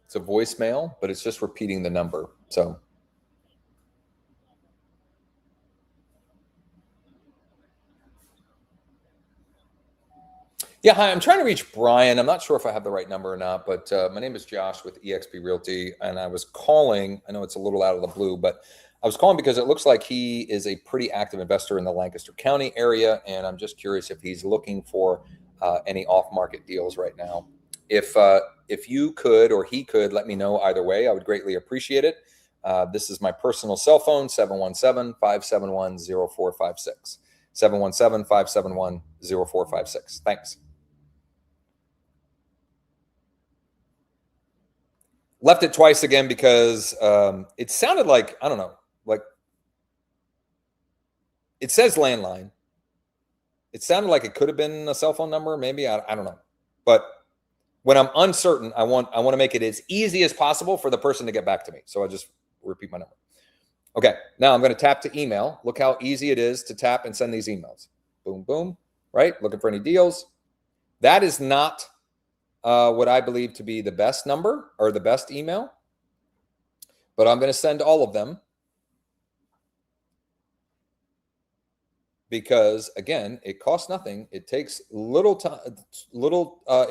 It's a voicemail, but it's just repeating the number. So yeah, hi, I'm trying to reach Brian. I'm not sure if I have the right number or not, but my name is Josh with eXp Realty, and I was calling. I know it's a little out of the blue, but I was calling because it looks like he is a pretty active investor in the Lancaster County area, and I'm just curious if he's looking for any off-market deals right now. If you could or he could let me know either way, I would greatly appreciate it. This is my personal cell phone, 717-571-0456. 717-571-0456. Thanks. Left it twice again because it sounded like, I don't know, like it says landline. It sounded like it could have been a cell phone number, maybe. I don't know. But when I'm uncertain, I want to make it as easy as possible for the person to get back to me. So I just repeat my number. Okay, now I'm going to tap to email. Look how easy it is to tap and send these emails. Boom, boom, right? Looking for any deals. That is not what I believe to be the best number or the best email, but I'm going to send all of them because, again, it costs nothing. It takes little time,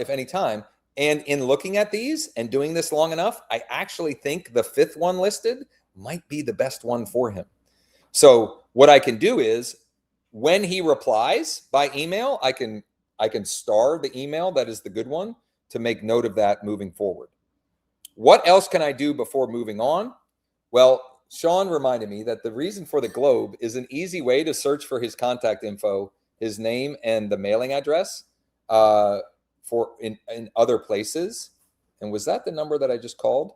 if any time. And in looking at these and doing this long enough, I actually think the 5th one listed might be the best one for him. So what I can do is when he replies by email, I can star the email that is the good one to make note of that moving forward. What else can I do before moving on? Well, Sean reminded me that the reason for the globe is an easy way to search for his contact info, his name, and the mailing address for in other places. And was that the number that I just called?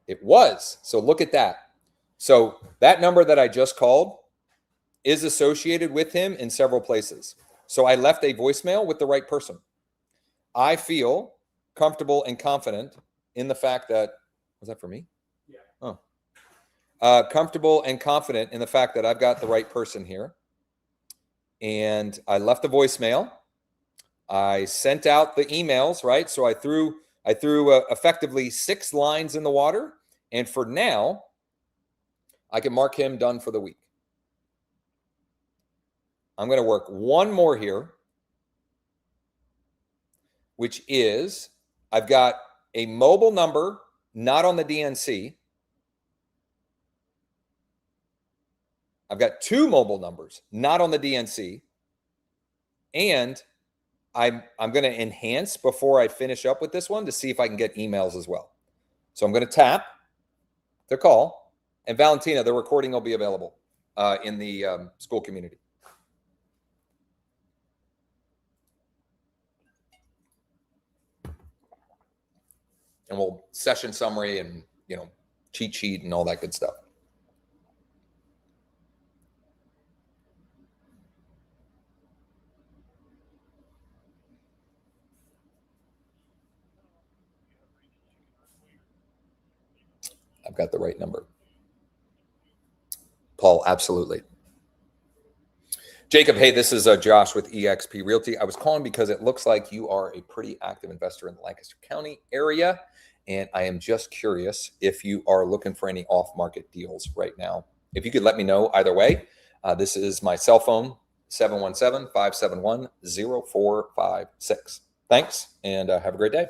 It was. So look at that. So that number that I just called is associated with him in several places. So I left a voicemail with the right person. I feel comfortable and confident in the fact that, was that for me? Yeah. Oh. Comfortable and confident in the fact that I've got the right person here. And I left a voicemail. I sent out the emails, right? So I threw effectively 6 lines in the water. And for now, I can mark him done for the week. I'm going to work one more here, which is I've got a mobile number, not on the DNC. I've got 2 mobile numbers, not on the DNC. And I'm going to enhance before I finish up with this one to see if I can get emails as well. So I'm going to tap the call, and Valentina, the recording will be available in the school community. And we'll session summary and, cheat sheet and all that good stuff. I've got the right number. Paul, absolutely. Jacob, hey, this is Josh with eXp Realty. I was calling because it looks like you are a pretty active investor in the Lancaster County area, and I am just curious if you are looking for any off-market deals right now. If you could let me know either way. This is my cell phone, 717-571-0456. Thanks, and have a great day.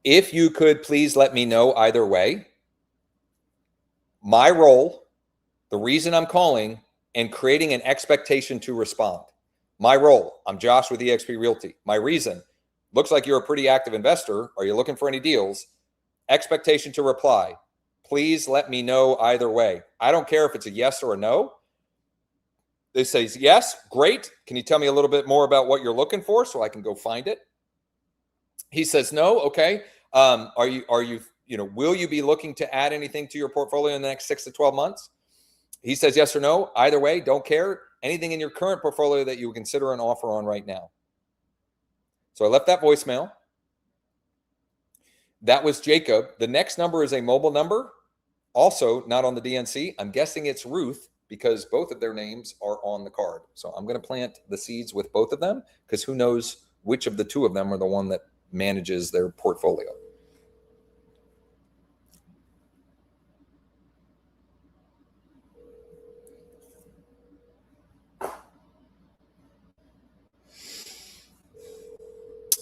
If you could please let me know either way. My role, the reason I'm calling, and creating an expectation to respond. My role, I'm Josh with eXp Realty. My reason, looks like you're a pretty active investor. Are you looking for any deals? Expectation to reply. Please let me know either way. I don't care if it's a yes or a no. They say yes, great. Can you tell me a little bit more about what you're looking for so I can go find it? He says no, okay. Will you be looking to add anything to your portfolio in the next 6 to 12 months? He says yes or no. Either way, don't care. Anything in your current portfolio that you would consider an offer on right now. So I left that voicemail. That was Jacob. The next number is a mobile number, also not on the DNC. I'm guessing it's Ruth because both of their names are on the card. So I'm going to plant the seeds with both of them because who knows which of the 2 of them are the one that manages their portfolio.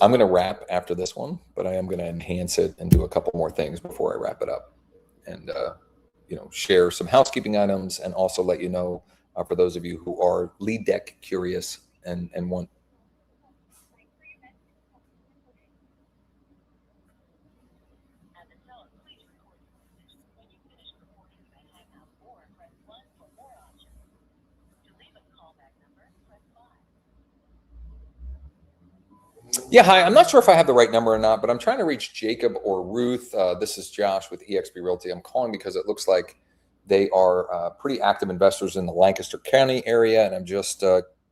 I'm going to wrap after this one, but I am going to enhance it and do a couple more things before I wrap it up and, share some housekeeping items and also let you know for those of you who are LeadDeck curious and want. Yeah, hi. I'm not sure if I have the right number or not, but I'm trying to reach Jacob or Ruth. This is Josh with eXp Realty. I'm calling because it looks like they are pretty active investors in the Lancaster County area, and I'm just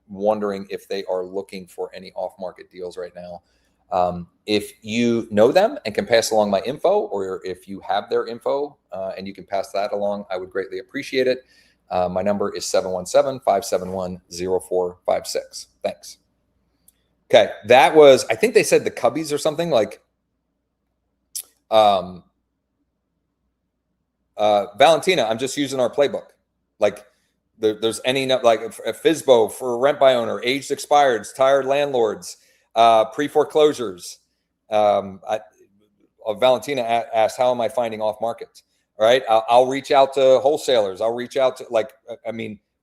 wondering if they are looking for any off-market deals right now. If you know them and can pass along my info, or if you have their info and you can pass that along, I would greatly appreciate it. My number is 717-571-0456. Thanks. Okay, that was, I think they said the Cubbies or something like, Valentina, I'm just using our playbook. Like there's any, like a FSBO for rent by owner, aged expireds, tired landlords, pre-foreclosures. Valentina asked, how am I finding off markets? All right, I'll reach out to wholesalers. I'll reach out to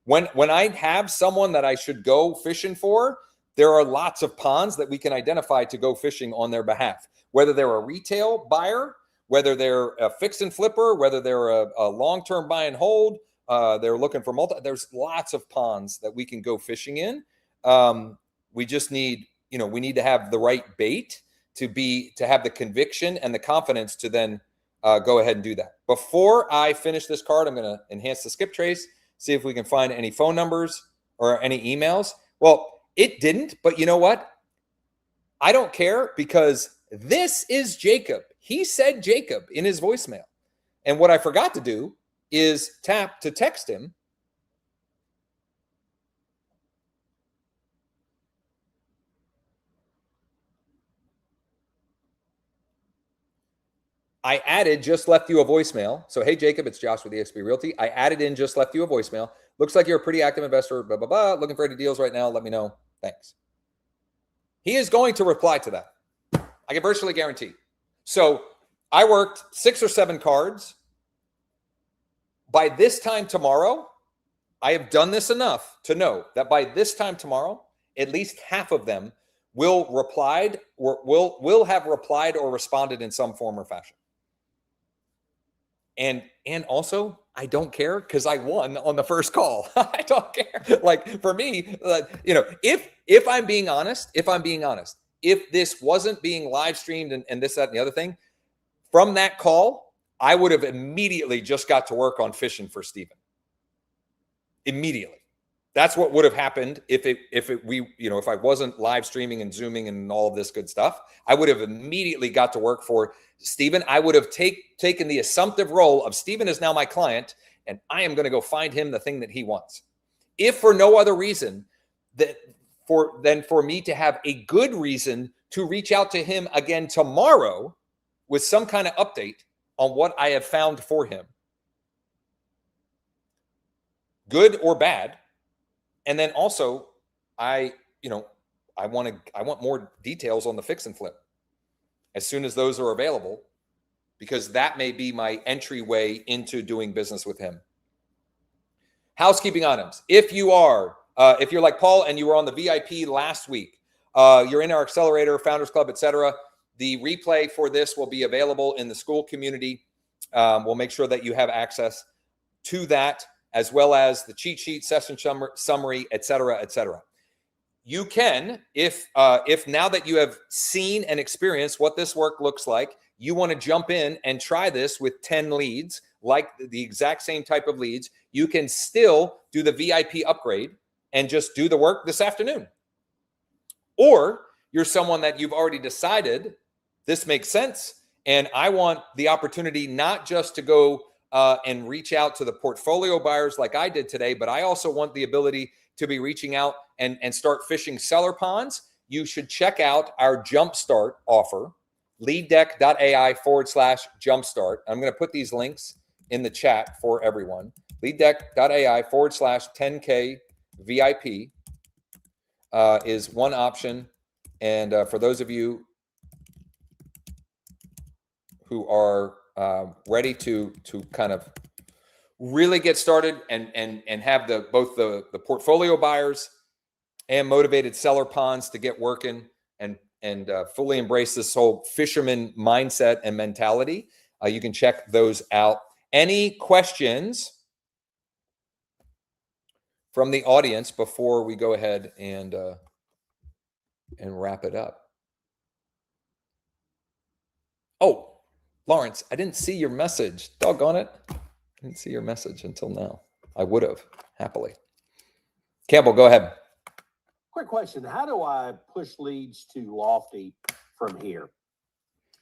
when I have someone that I should go fishing for, there are lots of ponds that we can identify to go fishing on their behalf, whether they're a retail buyer, whether they're a fix and flipper, whether they're a long-term buy and hold, they're looking for there's lots of ponds that we can go fishing in. We just need, we need to have the right bait to have the conviction and the confidence to then go ahead and do that. Before I finish this card, I'm going to enhance the skip trace, see if we can find any phone numbers or any emails. Well, it didn't, but you know what? I don't care because this is Jacob. He said Jacob in his voicemail. And what I forgot to do is tap to text him. I added, just left you a voicemail. So, hey, Jacob, it's Josh with eXp Realty. I added in, just left you a voicemail. Looks like you're a pretty active investor, blah, blah, blah. Looking for any deals right now. Let me know. Thanks. He is going to reply to that. I can virtually guarantee. So I worked 6 or 7 cards. by this time tomorrow, I have done this enough to know that by this time tomorrow, at least half of them will have replied or responded in some form or fashion. And also, I don't care because I won on the first call. I don't care. Like for me, if I'm being honest, if this wasn't being live streamed and this, that, and the other thing, from that call, I would have immediately just got to work on fishing for Stephen. Immediately. That's what would have happened if I wasn't live streaming and Zooming and all of this good stuff. I would have immediately got to work for Stephen. I would have taken the assumptive role of Stephen is now my client, and I am going to go find him the thing that he wants. If for no other reason than for me to have a good reason to reach out to him again tomorrow with some kind of update on what I have found for him, good or bad. And then also, I want more details on the fix and flip as soon as those are available, because that may be my entryway into doing business with him. Housekeeping items. If you're like Paul and you were on the VIP last week, you're in our accelerator, Founders Club, etc. The replay for this will be available in the school community. We'll make sure that you have access to that, as well as the cheat sheet, session summary, et cetera, et cetera. You can, if now that you have seen and experienced what this work looks like, you want to jump in and try this with 10 leads, like the exact same type of leads, you can still do the VIP upgrade and just do the work this afternoon. Or you're someone that you've already decided this makes sense, and I want the opportunity not just to go and reach out to the portfolio buyers like I did today, but I also want the ability to be reaching out and start fishing seller ponds. You should check out our Jumpstart offer, LeadDeck.ai/Jumpstart. I'm going to put these links in the chat for everyone. LeadDeck.ai/10K VIP is one option. And for those of you who are ready to kind of really get started and have both the portfolio buyers and motivated seller ponds to get working and fully embrace this whole fisherman mindset and mentality, you can check those out. Any questions from the audience before we go ahead and wrap it up? Oh, Lawrence, I didn't see your message. Doggone it. I didn't see your message until now. I would have, happily. Campbell, go ahead. Quick question. How do I push leads to Lofty from here?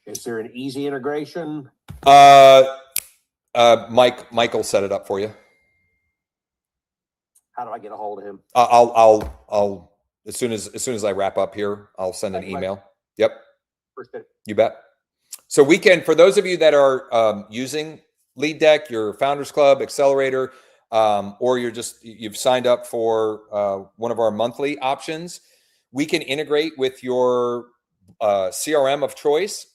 Is there an easy integration? Michael set it up for you. How do I get a hold of him? I'll as soon as I wrap up here, I'll send an email. Yep. Appreciate it. You bet. So we can, for those of you that are using LeadDeck, your Founders Club, Accelerator, or you've signed up for one of our monthly options, we can integrate with your CRM of choice.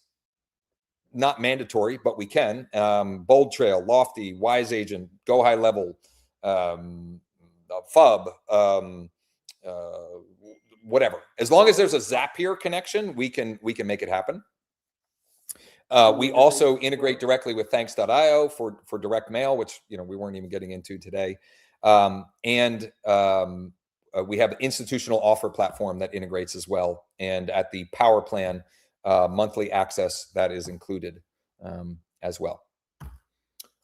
Not mandatory, but we can. Bold Trail, Lofty, Wise Agent, Go High Level, FUB, whatever. As long as there's a Zapier connection, we can make it happen. We also integrate directly with Thanks.io for direct mail, which we weren't even getting into today. And we have an institutional offer platform that integrates as well. And at the Power Plan monthly access, that is included as well.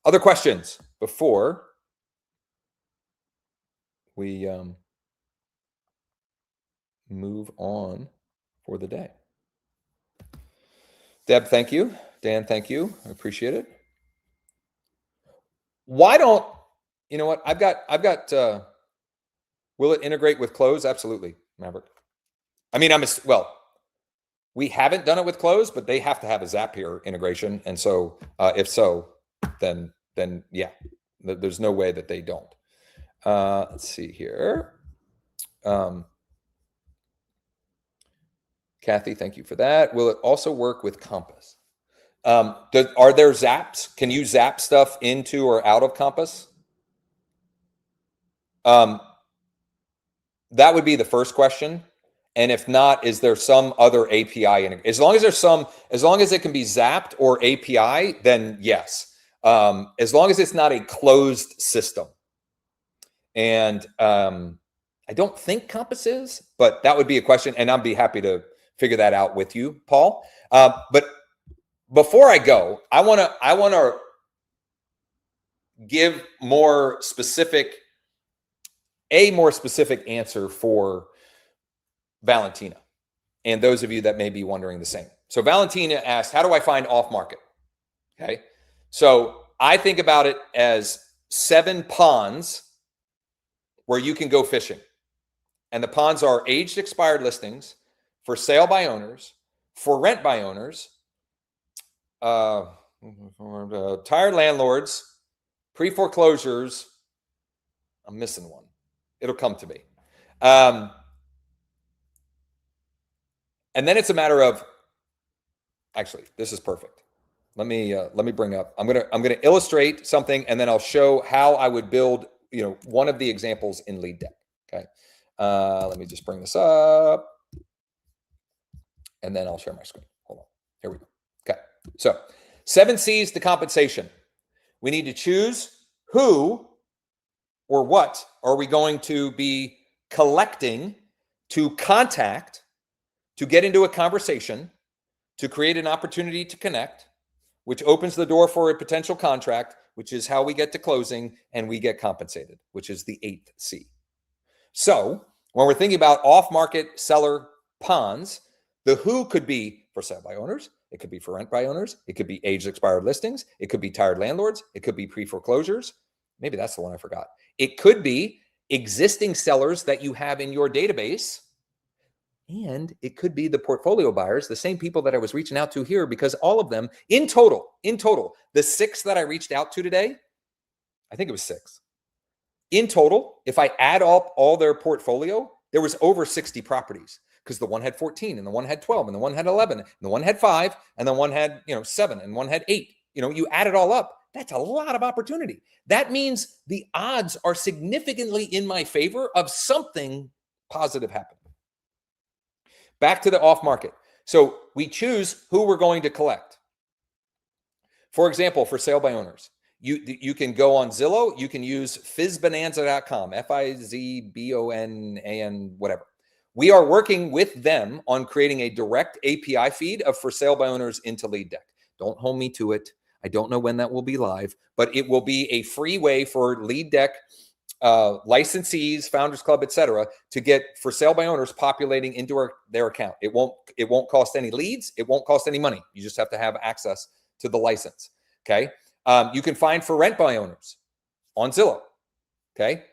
Other questions before we move on for the day? Deb, thank you. Dan, thank you. I appreciate it. Why don't, you know what? I've got, will it integrate with Close? Absolutely, Maverick. I mean, we haven't done it with Close, but they have to have a Zapier integration. And so if so, then yeah, there's no way that they don't. Let's see here. Kathy, thank you for that. Will it also work with Compass? Are there zaps? Can you zap stuff into or out of Compass? That would be the first question. And if not, is there some other API? As long as it can be zapped or API, then yes. As long as it's not a closed system. And I don't think Compass is, but that would be a question. And I'd be happy to figure that out with you, Paul. But before I go, I want to give a more specific answer for Valentina and those of you that may be wondering the same. So Valentina asked, how do I find off market? Okay. So I think about it as 7 ponds where you can go fishing. And the ponds are aged expired listings, for sale by owners, for rent by owners, tired landlords, pre-foreclosures. I'm missing one. It'll come to me. And then it's a matter of, actually, this is perfect. Let me bring up. I'm gonna illustrate something, and then I'll show how I would build, one of the examples in LeadDeck. Okay. Let me just bring this up, and then I'll share my screen. Hold on. Here we go. Okay. So 7 C's to compensation. We need to choose who or what are we going to be collecting to contact, to get into a conversation, to create an opportunity to connect, which opens the door for a potential contract, which is how we get to closing and we get compensated, which is the 8th C. So when we're thinking about off-market seller ponds, the who could be for sale by owners, it could be for rent by owners, it could be aged expired listings, it could be tired landlords, it could be pre-foreclosures. Maybe that's the one I forgot. It could be existing sellers that you have in your database. And it could be the portfolio buyers, the same people that I was reaching out to here, because all of them in total, the 6 that I reached out to today, I think it was 6. In total, if I add up all their portfolio, there was over 60 properties, because the one had 14 and the one had 12 and the one had 11 and the one had 5 and the one had 7 and one had 8. You add it all up. That's a lot of opportunity. That means the odds are significantly in my favor of something positive happening. Back to the off market. So we choose who we're going to collect. For example, for sale by owners, you can go on Zillow. You can use fizbonanza.com, FIZBONAN, whatever. We are working with them on creating a direct API feed of for sale by owners into LeadDeck. Don't hold me to it. I don't know when that will be live, but it will be a free way for LeadDeck licensees, Founders Club, etc., to get for sale by owners populating into their account. It won't cost any leads. It won't cost any money. You just have to have access to the license. Okay. You can find for rent by owners on Zillow. Okay.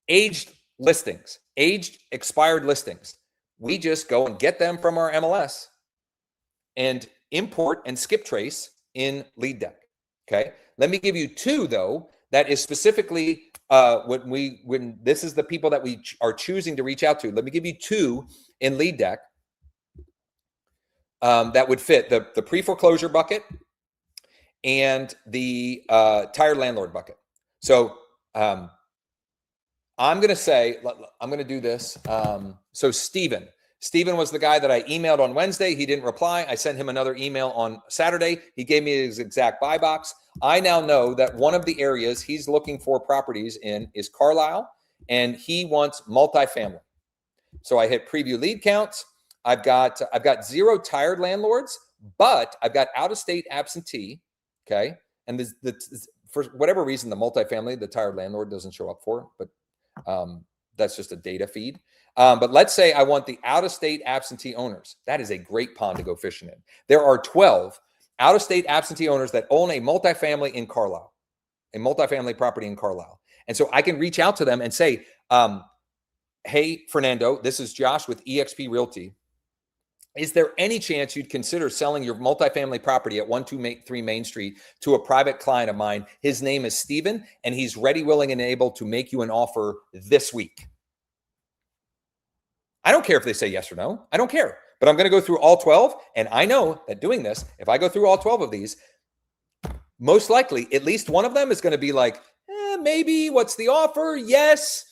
Aged listings, aged expired listings. We just go and get them from our MLS and import and skip trace in LeadDeck. Okay. Let me give you 2 though. That is specifically when this is the people that we are choosing to reach out to. Let me give you 2 in LeadDeck that would fit the pre-foreclosure bucket and the tired landlord bucket. So I'm going to do this. So Steven was the guy that I emailed on Wednesday. He didn't reply. I sent him another email on Saturday. He gave me his exact buy box. I now know that one of the areas he's looking for properties in is Carlisle, and he wants multifamily. So I hit preview lead counts. I've got 0 tired landlords, but I've got out-of-state absentee. Okay, and for whatever reason, the multifamily, the tired landlord doesn't show up for, but that's just a data feed. But let's say I want the out-of-state absentee owners. That is a great pond to go fishing in. There are 12 out-of-state absentee owners that own a multifamily in Carlisle, a multifamily property in Carlisle. And so I can reach out to them and say, hey, Fernando, this is Josh with eXp Realty. Is there any chance you'd consider selling your multifamily property at 123 Main Street to a private client of mine? His name is Steven, and he's ready, willing, and able to make you an offer this week. I don't care if they say yes or no. I don't care. But I'm going to go through all 12. And I know that doing this, if I go through all 12 of these, most likely at least one of them is going to be like, maybe, what's the offer? Yes.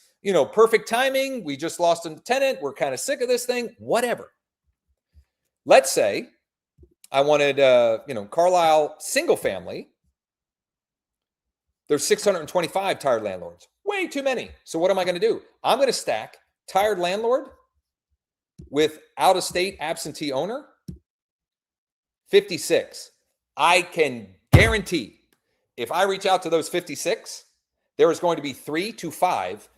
Perfect timing. We just lost a tenant. We're kind of sick of this thing. Whatever. Let's say I wanted, Carlisle single family. There's 625 tired landlords. Way too many. So what am I going to do? I'm going to stack tired landlord with out-of-state absentee owner, 56. I can guarantee if I reach out to those 56, there is going to be 3 to 5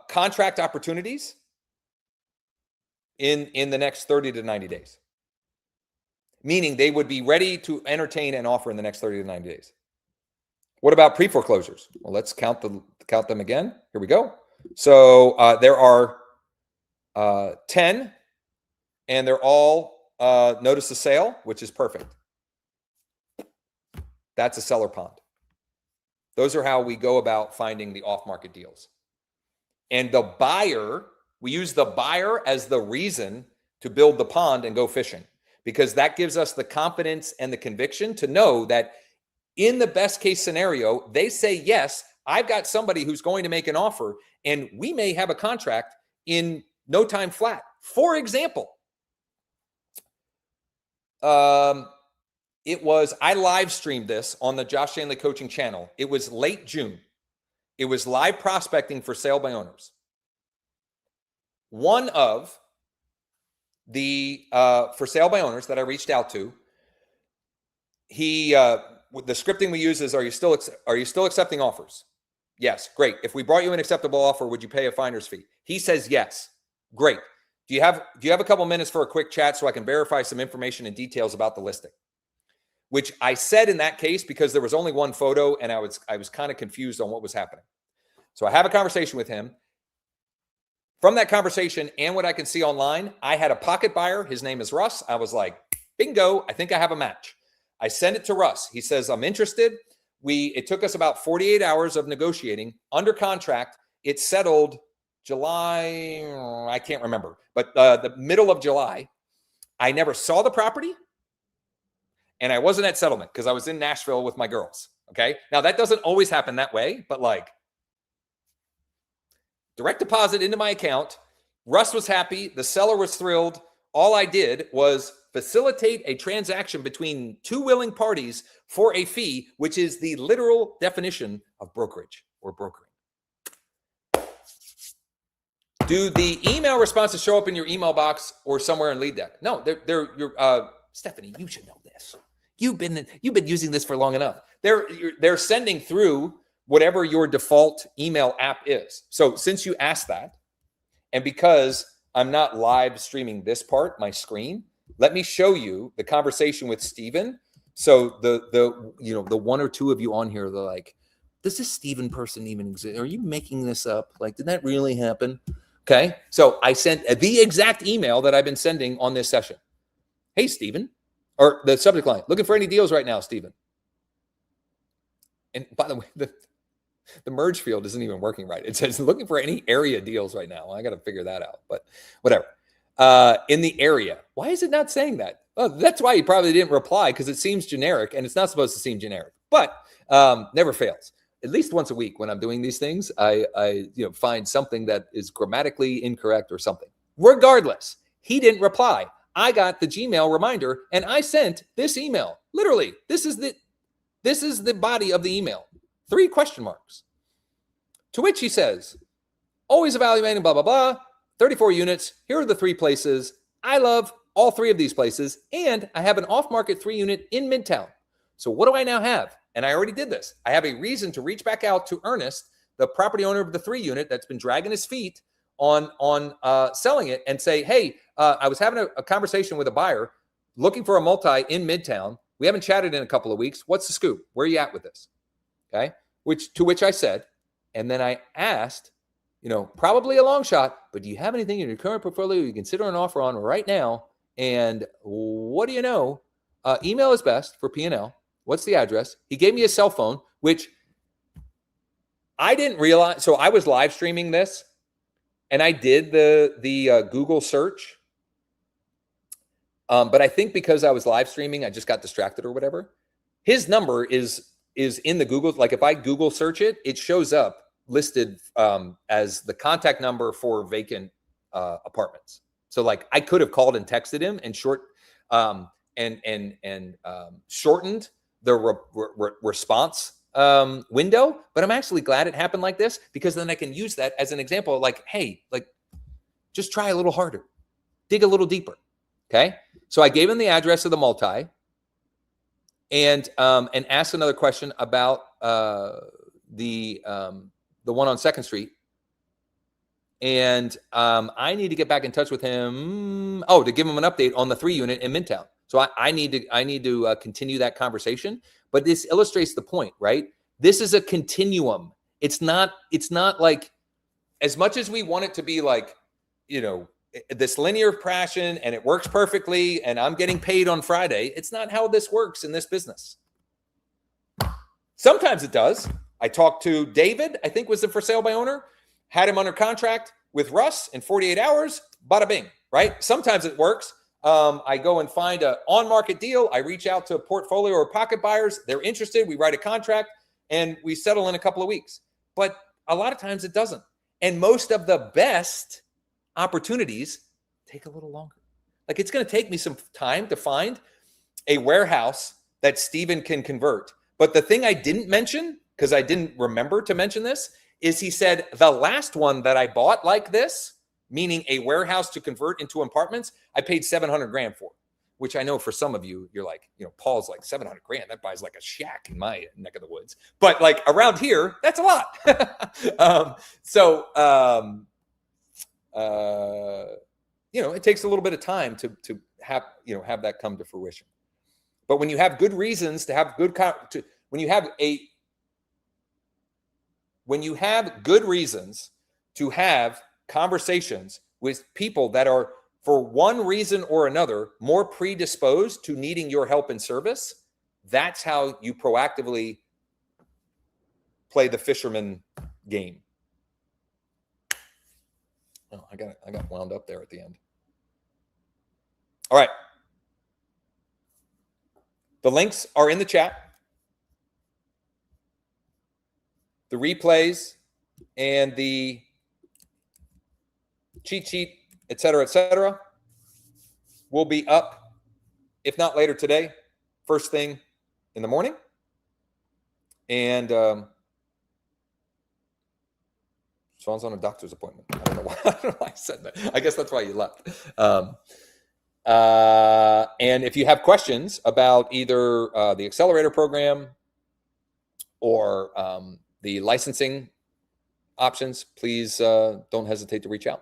contract opportunities in the next 30 to 90 days. Meaning they would be ready to entertain an offer in the next 30 to 90 days. What about pre-foreclosures? Well, let's count them again. Here we go. So there are 10, and they're all notice of sale, which is perfect. That's a seller pond. Those are how we go about finding the off-market deals. And the buyer, we use the buyer as the reason to build the pond and go fishing, because that gives us the confidence and the conviction to know that in the best case scenario, they say, yes, I've got somebody who's going to make an offer, and we may have a contract in no time flat. For example, I live streamed this on the Josh Shanley coaching channel. It was late June. It was live prospecting for sale by owners. One of the for sale by owners that I reached out to, the scripting we use is, are you still accepting offers? Yes. Great. If we brought you an acceptable offer, would you pay a finder's fee? He says yes. Great. Do you have a couple minutes for a quick chat so I can verify some information and details about the listing? Which I said in that case because there was only one photo and I was kind of confused on what was happening. So I have a conversation with him. From that conversation and what I can see online, I had a pocket buyer. His name is Russ. I was like, bingo, I think I have a match. I sent it to Russ. He says, I'm interested. It took us about 48 hours of negotiating. Under contract, it settled July, I can't remember, but the middle of July. I never saw the property, and I wasn't at settlement because I was in Nashville with my girls, okay? Now, that doesn't always happen that way, but like direct deposit into my account. Russ was happy. The seller was thrilled. All I did was facilitate a transaction between two willing parties for a fee, which is the literal definition of brokerage or brokering. Do the email responses show up in your email box or somewhere in LeadDeck? No, Stephanie, you should know this. You've been using this for long enough. They're sending through whatever your default email app is. So since you asked that, and because I'm not live streaming this part, my screen, let me show you the conversation with Steven. So the one or two of you on here, they're like, does this Steven person even exist? Are you making this up? Like, did that really happen? Okay. So I sent the exact email that I've been sending on this session. Hey, Steven, or the subject line, looking for any deals right now, Steven. And by the way, the merge field isn't even working right. It says looking for any area deals right now. I got to figure that out, but whatever. In the area. Why is it not saying that? Well, that's why he probably didn't reply, because it seems generic and it's not supposed to seem generic, but never fails. At least once a week when I'm doing these things, I find something that is grammatically incorrect or something. Regardless, he didn't reply. I got the Gmail reminder and I sent this email. Literally, this is the body of the email. 3 question marks. To which he says, always evaluating, blah, blah, blah, 34 units. Here are the 3 places. I love all 3 of these places. And I have an off-market 3 unit in Midtown. So what do I now have? And I already did this. I have a reason to reach back out to Ernest, the property owner of the 3 unit that's been dragging his feet on selling it, and say, hey, I was having a conversation with a buyer looking for a multi in Midtown. We haven't chatted in a couple of weeks. What's the scoop? Where are you at with this? Okay. To which I said, and then I asked, probably a long shot, but do you have anything in your current portfolio you consider an offer on right now? And what do you know? Email is best for P&L. What's the address? He gave me a cell phone, which I didn't realize. So I was live streaming this, and I did the Google search But I think because I was live streaming, I just got distracted or whatever. His number is in the Google. Like if I Google search it, it shows up listed as the contact number for vacant apartments. So like I could have called and texted him and shortened the response window, but I'm actually glad it happened like this, because then I can use that as an example. Like, hey, like just try a little harder, dig a little deeper. Okay, so I gave him the address of the multi, and asked another question about the one on 2nd Street. And I need to get back in touch with him. To give him an update on the 3 unit in Midtown. So I need to continue that conversation. But this illustrates the point, right? This is a continuum. It's not like, as much as we want it to be like, this linear passion and it works perfectly and I'm getting paid on Friday. It's not how this works in this business. Sometimes it does. I talked to David, I think was the for sale by owner, had him under contract with Russ in 48 hours, bada bing, right? Sometimes it works. I go and find an on-market deal. I reach out to a portfolio or pocket buyers. They're interested. We write a contract and we settle in a couple of weeks. But a lot of times it doesn't. And most of the best opportunities take a little longer. Like it's going to take me some time to find a warehouse that Steven can convert. But the thing I didn't mention, because I didn't remember to mention this, is he said the last one that I bought like this, meaning a warehouse to convert into apartments, I paid $700,000 for, which I know for some of you, you're like, Paul's like $700,000. That buys like a shack in my neck of the woods. But like around here, that's a lot. It takes a little bit of time to have that come to fruition. But when you have good reasons to have when you have good reasons to have conversations with people that are, for one reason or another, more predisposed to needing your help and service, that's how you proactively play the fisherman game. Oh, I got wound up there at the end. All right. The links are in the chat. The replays and the cheat sheet, et cetera, will be up, if not later today, first thing in the morning. And Sean's on a doctor's appointment. I don't know why I said that. I guess that's why you left. And if you have questions about either the accelerator program or the licensing options, please don't hesitate to reach out.